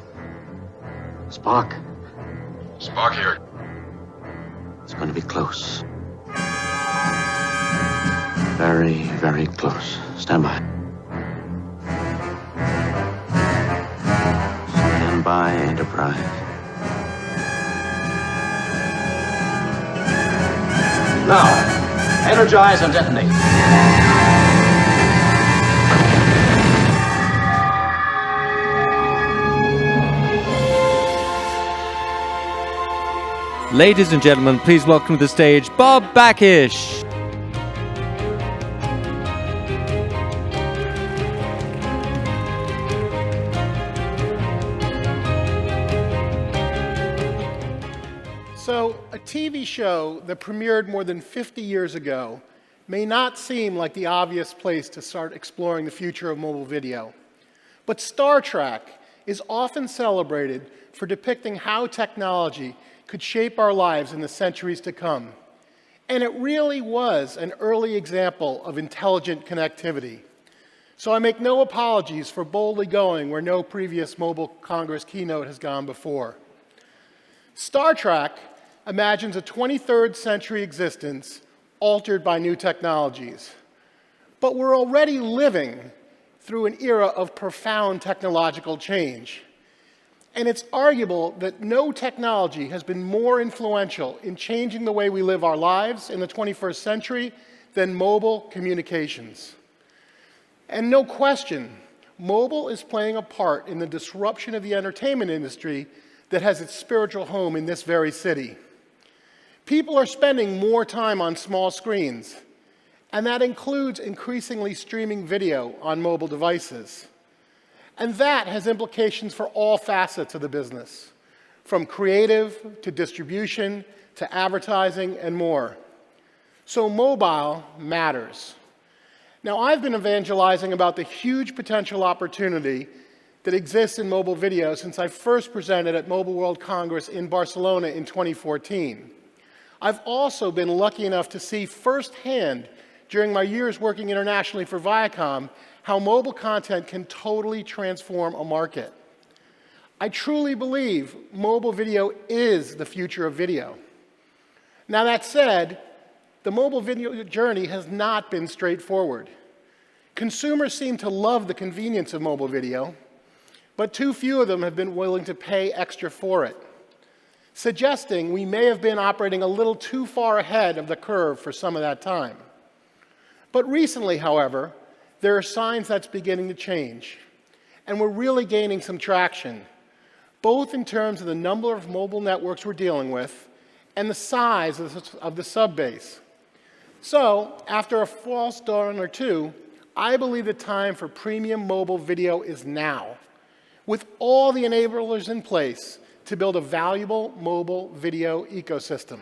Speaker 9: Spock.
Speaker 10: Spock here.
Speaker 9: It's going to be close. Very, very close. Stand by. Stand by, Enterprise.
Speaker 10: Now, energize and detonate.
Speaker 11: Ladies and gentlemen, please welcome to the stage Bob Bakish.
Speaker 12: So, a TV show that premiered more than 50 years ago may not seem like the obvious place to start exploring the future of mobile video. But Star Trek is often celebrated for depicting how technology could shape our lives in the centuries to come. And it really was an early example of intelligent connectivity. So I make no apologies for boldly going where no previous Mobile Congress keynote has gone before. Star Trek imagines a 23rd century existence altered by new technologies. But we're already living through an era of profound technological change. And it's arguable that no technology has been more influential in changing the way we live our lives in the 21st century than mobile communications. And no question, mobile is playing a part in the disruption of the entertainment industry that has its spiritual home in this very city. People are spending more time on small screens, and that includes increasingly streaming video on mobile devices. And that has implications for all facets of the business, from creative to distribution to advertising and more. So mobile matters. Now, I've been evangelizing about the huge potential opportunity that exists in mobile video since I first presented at Mobile World Congress in Barcelona in 2014. I've also been lucky enough to see firsthand during my years working internationally for Viacom how mobile content can totally transform a market. I truly believe mobile video is the future of video. Now, that said, the mobile video journey has not been straightforward. Consumers seem to love the convenience of mobile video, but too few of them have been willing to pay extra for it, suggesting we may have been operating a little too far ahead of the curve for some of that time. But recently, however, there are signs that's beginning to change, and we're really gaining some traction, both in terms of the number of mobile networks we're dealing with and the size of the sub-base. So, after a false dawn or two, I believe the time for premium mobile video is now, with all the enablers in place to build a valuable mobile video ecosystem.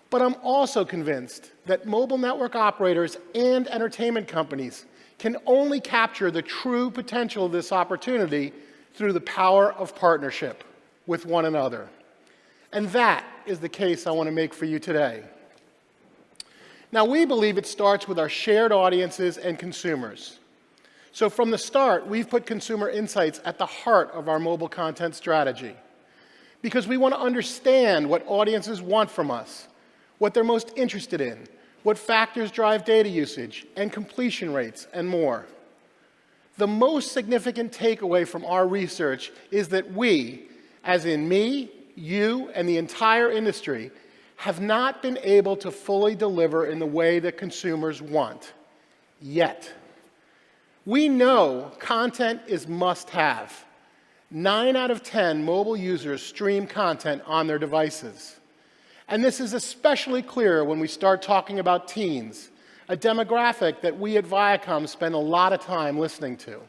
Speaker 12: But I'm also convinced that mobile network operators and entertainment companies can only capture the true potential of this opportunity through the power of partnership with one another. And that is the case I want to make for you today. Now, we believe it starts with our shared audiences and consumers. So from the start, we've put consumer insights at the heart of our mobile content strategy, because we want to understand what audiences want from us, what they're most interested in, what factors drive data usage and completion rates, and more. The most significant takeaway from our research is that we, as in me, you, and the entire industry, have not been able to fully deliver in the way that consumers want, yet. We know content is must-have. 9 out of 10 mobile users stream content on their devices. And this is especially clear when we start talking about teens, a demographic that we at Viacom spend a lot of time listening to.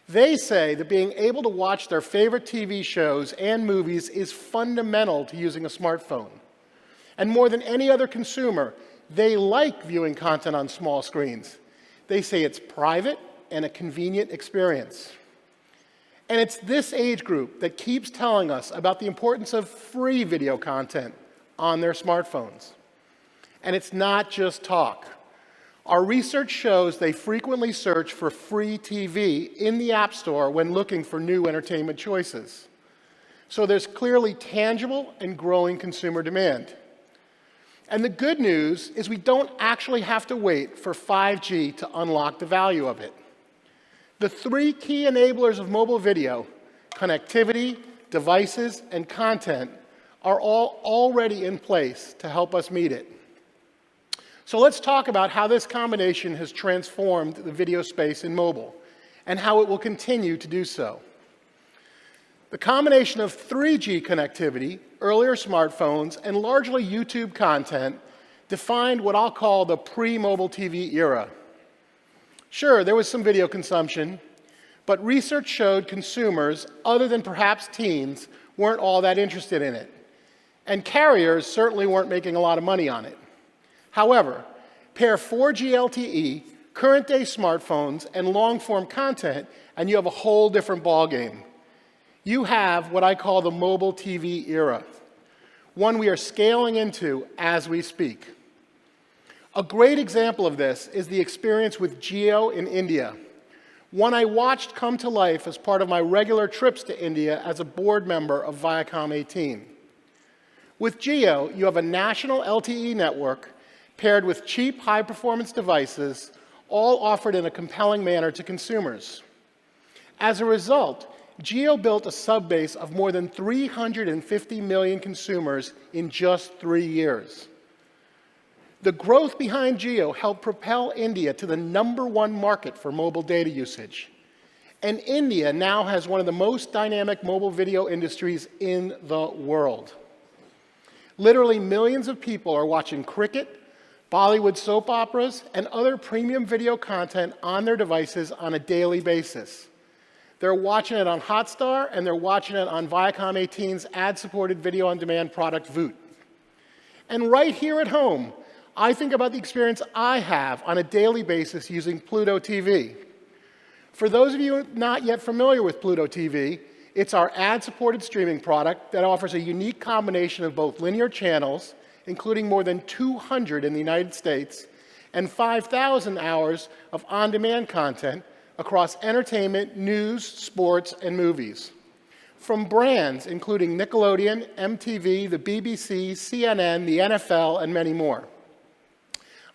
Speaker 12: They say that being able to watch their favorite TV shows and movies is fundamental to using a smartphone. And more than any other consumer, they like viewing content on small screens. They say it's private and a convenient experience. And it's this age group that keeps telling us about the importance of free video content on their smartphones. And it's not just talk. Our research shows they frequently search for free TV in the App Store when looking for new entertainment choices. So there's clearly tangible and growing consumer demand. And the good news is we don't actually have to wait for 5G to unlock the value of it. The 3 key enablers of mobile video, connectivity, devices, and content, are all already in place to help us meet it. So let's talk about how this combination has transformed the video space in mobile, and how it will continue to do so. The combination of 3G connectivity, earlier smartphones, and largely YouTube content defined what I'll call the pre-mobile TV era. Sure, there was some video consumption, but research showed consumers, other than perhaps teens, weren't all that interested in it. And carriers certainly weren't making a lot of money on it. However, pair 4G LTE, current-day smartphones, and long-form content, and you have a whole different ballgame. You have what I call the mobile TV era, one we are scaling into as we speak. A great example of this is the experience with Jio in India, one I watched come to life as part of my regular trips to India as a board member of Viacom18. With Jio, you have a national LTE network paired with cheap, high-performance devices, all offered in a compelling manner to consumers. As a result, Jio built a subbase of more than 350 million consumers in just 3 years. The growth behind Jio helped propel India to the #1 market for mobile data usage. And India now has one of the most dynamic mobile video industries in the world. Literally millions of people are watching cricket, Bollywood soap operas, and other premium video content on their devices on a daily basis. They're watching it on Hotstar, and they're watching it on Viacom18's ad-supported video-on-demand product, Voot. And right here at home, I think about the experience I have on a daily basis using Pluto TV. For those of you not yet familiar with Pluto TV, it's our ad-supported streaming product that offers a unique combination of both linear channels, including more than 200 in the United States, and 5,000 hours of on-demand content across entertainment, news, sports, and movies. From brands including Nickelodeon, MTV, the BBC, CNN, the NFL, and many more.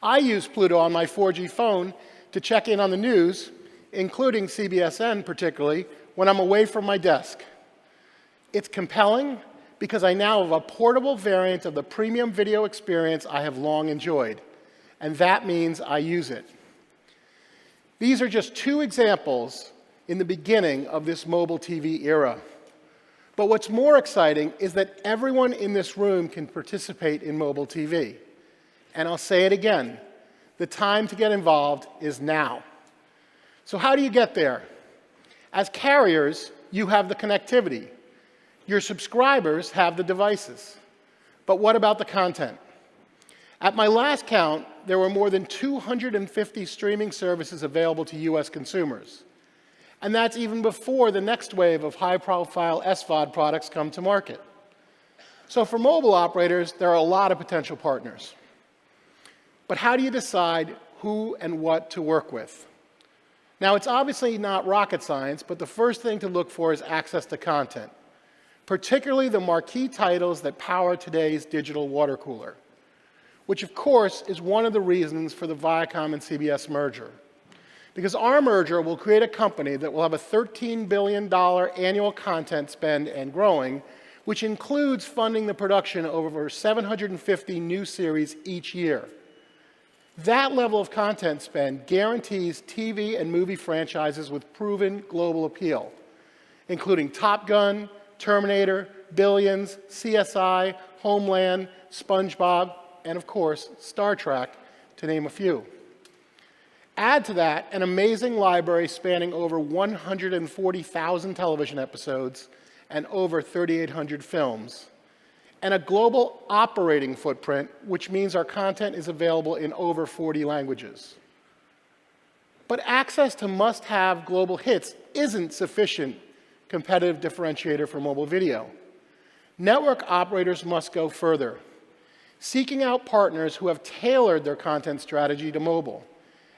Speaker 12: I use Pluto on my 4G phone to check in on the news, including CBSN particularly, when I'm away from my desk. It's compelling because I now have a portable variant of the premium video experience I have long enjoyed, and that means I use it. These are just 2 examples in the beginning of this mobile TV era. But what's more exciting is that everyone in this room can participate in mobile TV. And I'll say it again, the time to get involved is now. So how do you get there? As carriers, you have the connectivity. Your subscribers have the devices. But what about the content? At my last count, there were more than 250 streaming services available to US consumers. And that's even before the next wave of high-profile SVOD products come to market. So for mobile operators, there are a lot of potential partners. But how do you decide who and what to work with? Now, it's obviously not rocket science, but the first thing to look for is access to content, particularly the marquee titles that power today's digital water cooler, which of course is one of the reasons for the Viacom and CBS merger. Because our merger will create a company that will have a $13 billion annual content spend and growing, which includes funding the production of over 750 new series each year. That level of content spend guarantees TV and movie franchises with proven global appeal, including Top Gun, Terminator, Billions, CSI, Homeland, SpongeBob, and of course, Star Trek, to name a few. Add to that an amazing library spanning over 140,000 television episodes and over 3,800 films, and a global operating footprint, which means our content is available in over 40 languages. But access to must-have global hits isn't sufficient competitive differentiator for mobile video. Network operators must go further, seeking out partners who have tailored their content strategy to mobile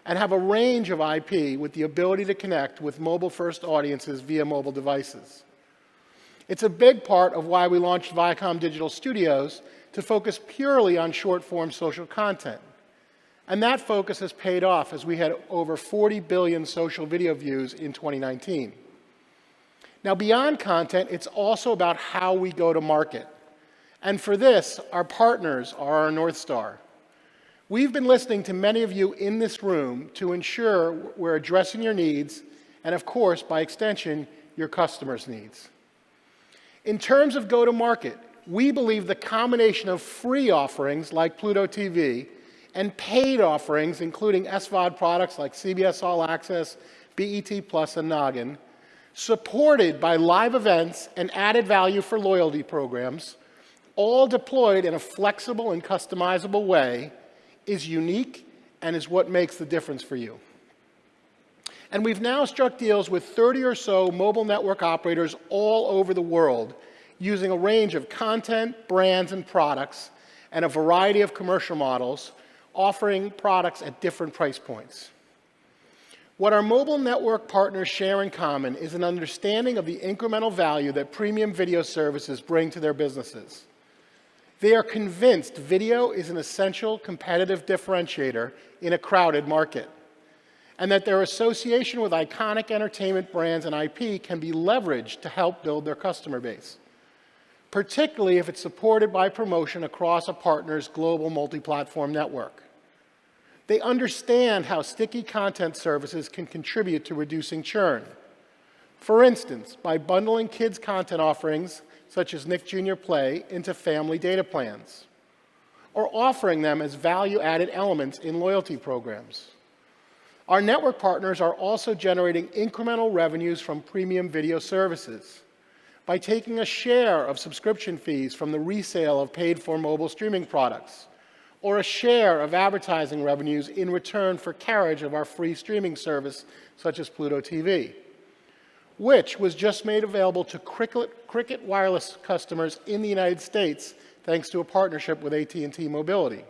Speaker 12: and have a range of IP with the ability to connect with mobile-first audiences via mobile devices. It's a big part of why we launched Viacom Digital Studios to focus purely on short-form social content. And that focus has paid off as we had over 40 billion social video views in 2019. Now, beyond content, it's also about how we go to market. And for this, our partners are our North Star. We've been listening to many of you in this room to ensure we're addressing your needs and, of course, by extension, your customers' needs. In terms of go-to-market, we believe the combination of free offerings like Pluto TV and paid offerings, including SVOD products like CBS All Access, BET Plus, and Noggin, supported by live events and added value for loyalty programs, all deployed in a flexible and customizable way, is unique and is what makes the difference for you. And we've now struck deals with 30 or so mobile network operators all over the world, using a range of content, brands, and products, and a variety of commercial models, offering products at different price points. What our mobile network partners share in common is an understanding of the incremental value that premium video services bring to their businesses. They are convinced video is an essential competitive differentiator in a crowded market, and that their association with iconic entertainment brands and IP can be leveraged to help build their customer base, particularly if it's supported by promotion across a partner's global multi-platform network. They understand how sticky content services can contribute to reducing churn. For instance, by bundling kids' content offerings, such as Nick Jr. Play, into family data plans, or offering them as value-added elements in loyalty programs. Our network partners are also generating incremental revenues from premium video services by taking a share of subscription fees from the resale of paid-for mobile streaming products, or a share of advertising revenues in return for carriage of our free streaming service, such as Pluto TV, which was just made available to Cricket Wireless customers in the United States thanks to a partnership with AT&T Mobility.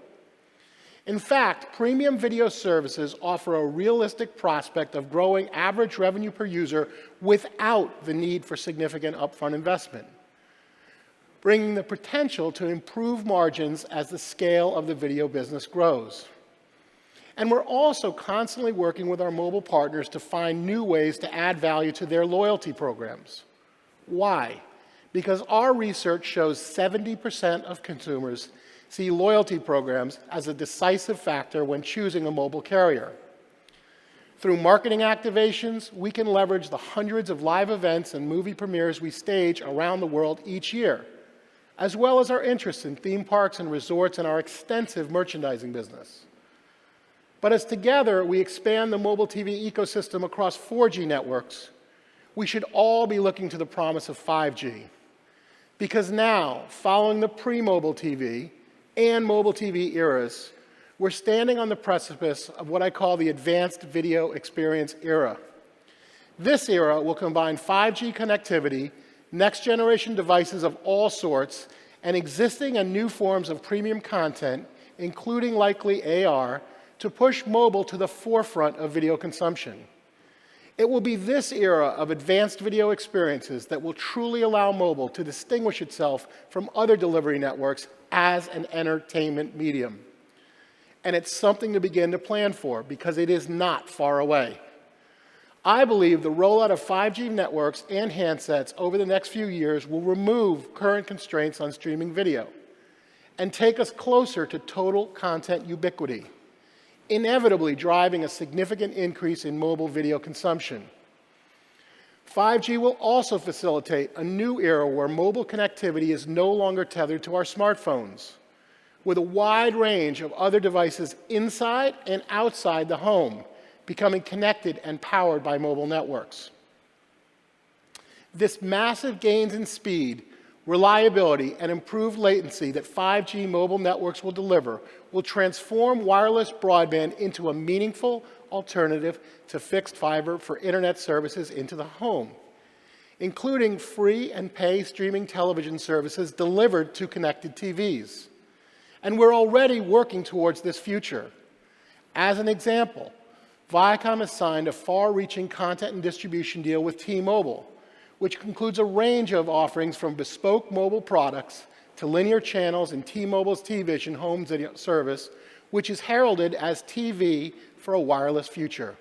Speaker 12: In fact, premium video services offer a realistic prospect of growing average revenue per user without the need for significant upfront investment, bringing the potential to improve margins as the scale of the video business grows. And we're also constantly working with our mobile partners to find new ways to add value to their loyalty programs. Why? Because our research shows 70% of consumers see loyalty programs as a decisive factor when choosing a mobile carrier. Through marketing activations, we can leverage the hundreds of live events and movie premieres we stage around the world each year, as well as our interest in theme parks and resorts and our extensive merchandising business. But as together we expand the mobile TV ecosystem across 4G networks, we should all be looking to the promise of 5G. Because now, following the pre-mobile TV and mobile TV eras, we're standing on the precipice of what I call the advanced video experience era. This era will combine 5G connectivity, next-generation devices of all sorts, and existing and new forms of premium content, including likely AR, to push mobile to the forefront of video consumption. It will be this era of advanced video experiences that will truly allow mobile to distinguish itself from other delivery networks as an entertainment medium. And it's something to begin to plan for because it is not far away. I believe the rollout of 5G networks and handsets over the next few years will remove current constraints on streaming video and take us closer to total content ubiquity, inevitably driving a significant increase in mobile video consumption. 5G will also facilitate a new era where mobile connectivity is no longer tethered to our smartphones, with a wide range of other devices inside and outside the home, becoming connected and powered by mobile networks. This massive gains in speed, reliability, and improved latency that 5G mobile networks will deliver will transform wireless broadband into a meaningful alternative to fixed fiber for internet services into the home, including free and pay streaming television services delivered to connected TVs. And we're already working towards this future. As an example, Viacom has signed a far-reaching content and distribution deal with T-Mobile, which includes a range of offerings from bespoke mobile products to linear channels in T-Mobile's T-Vision home video service, which is heralded as TV for a wireless future.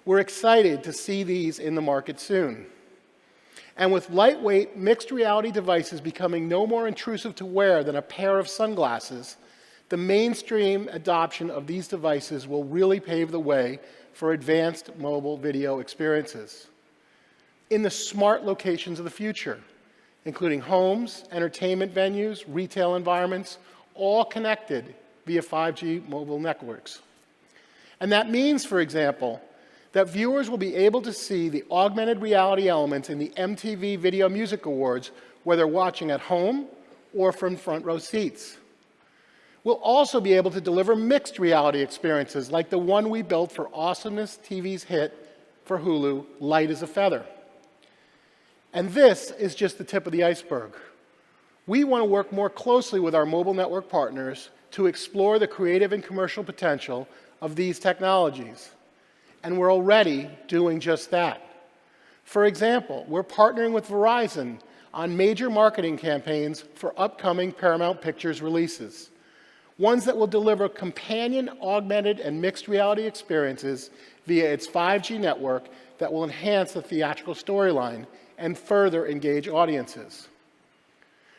Speaker 12: We're excited to see these in the market soon. And with lightweight mixed reality devices becoming no more intrusive to wear than a pair of sunglasses, the mainstream adoption of these devices will really pave the way for advanced mobile video experiences in the smart locations of the future, including homes, entertainment venues, retail environments, all connected via 5G mobile networks. And that means, for example, that viewers will be able to see the augmented reality elements in the MTV Video Music Awards, whether watching at home or from front row seats. We'll also be able to deliver mixed reality experiences like the one we built for Awesomeness TV's hit for Hulu, Light as a Feather. And this is just the tip of the iceberg. We want to work more closely with our mobile network partners to explore the creative and commercial potential of these technologies. And we're already doing just that. For example, we're partnering with Verizon on major marketing campaigns for upcoming Paramount Pictures releases, ones that will deliver companion, augmented, and mixed reality experiences via its 5G network that will enhance the theatrical storyline and further engage audiences.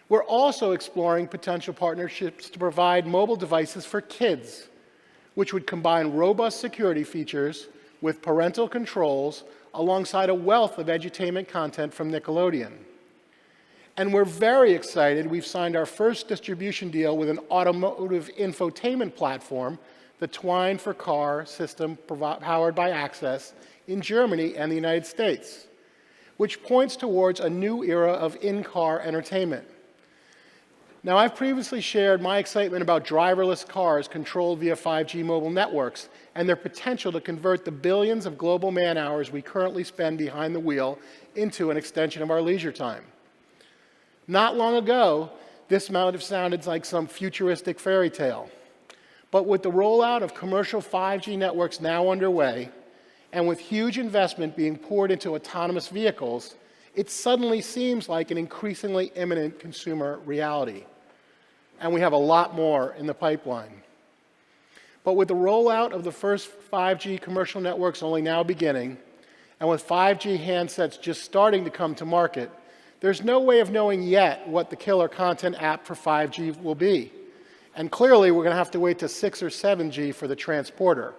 Speaker 12: We're also exploring potential partnerships to provide mobile devices for kids, which would combine robust security features with parental controls alongside a wealth of edutainment content from Nickelodeon. And we're very excited we've signed our first distribution deal with an automotive infotainment platform, the Twine for Car system powered by Access in Germany and the United States, which points towards a new era of in-car entertainment. Now, I've previously shared my excitement about driverless cars controlled via 5G mobile networks and their potential to convert the billions of global man-hours we currently spend behind the wheel into an extension of our leisure time. Not long ago, this might have sounded like some futuristic fairy tale. But with the rollout of commercial 5G networks now underway, and with huge investment being poured into autonomous vehicles, it suddenly seems like an increasingly imminent consumer reality. And we have a lot more in the pipeline. But with the rollout of the first 5G commercial networks only now beginning, and with 5G handsets just starting to come to market, there's no way of knowing yet what the killer content app for 5G will be. And clearly, we're going to have to wait to 6 or 7G for the transporter.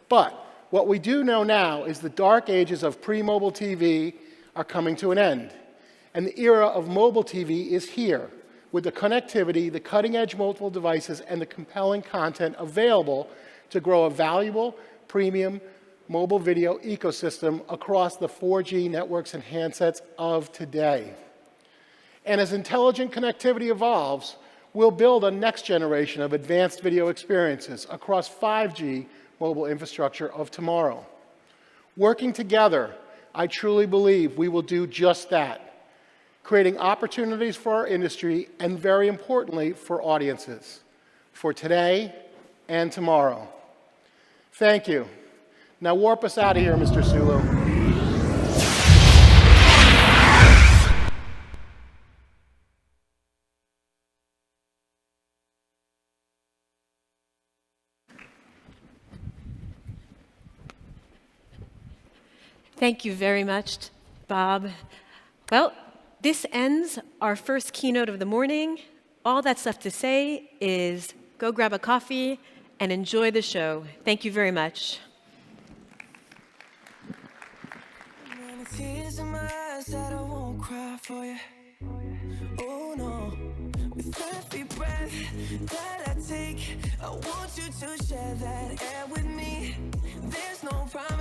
Speaker 12: But what we do know now is the dark ages of pre-mobile TV are coming to an end. And the era of mobile TV is here, with the connectivity, the cutting-edge multiple devices, and the compelling content available to grow a valuable, premium mobile video ecosystem across the 4G networks and handsets of today. And as intelligent connectivity evolves, we'll build a next generation of advanced video experiences across 5G mobile infrastructure of tomorrow. Working together, I truly believe we will do just that, creating opportunities for our industry and, very importantly, for audiences, for today and tomorrow. Thank you. Now warp us out of here, Mr. Sulu.
Speaker 4: Thank you very much, Bob. Well, this ends our first keynote of the morning. All that's left to say is go grab a coffee and enjoy the show. Thank you very much.
Speaker 13: Tears in my eyes that I won't cry for you. Oh no, with every breath that I take, I want you to share that air with me. There's no promise.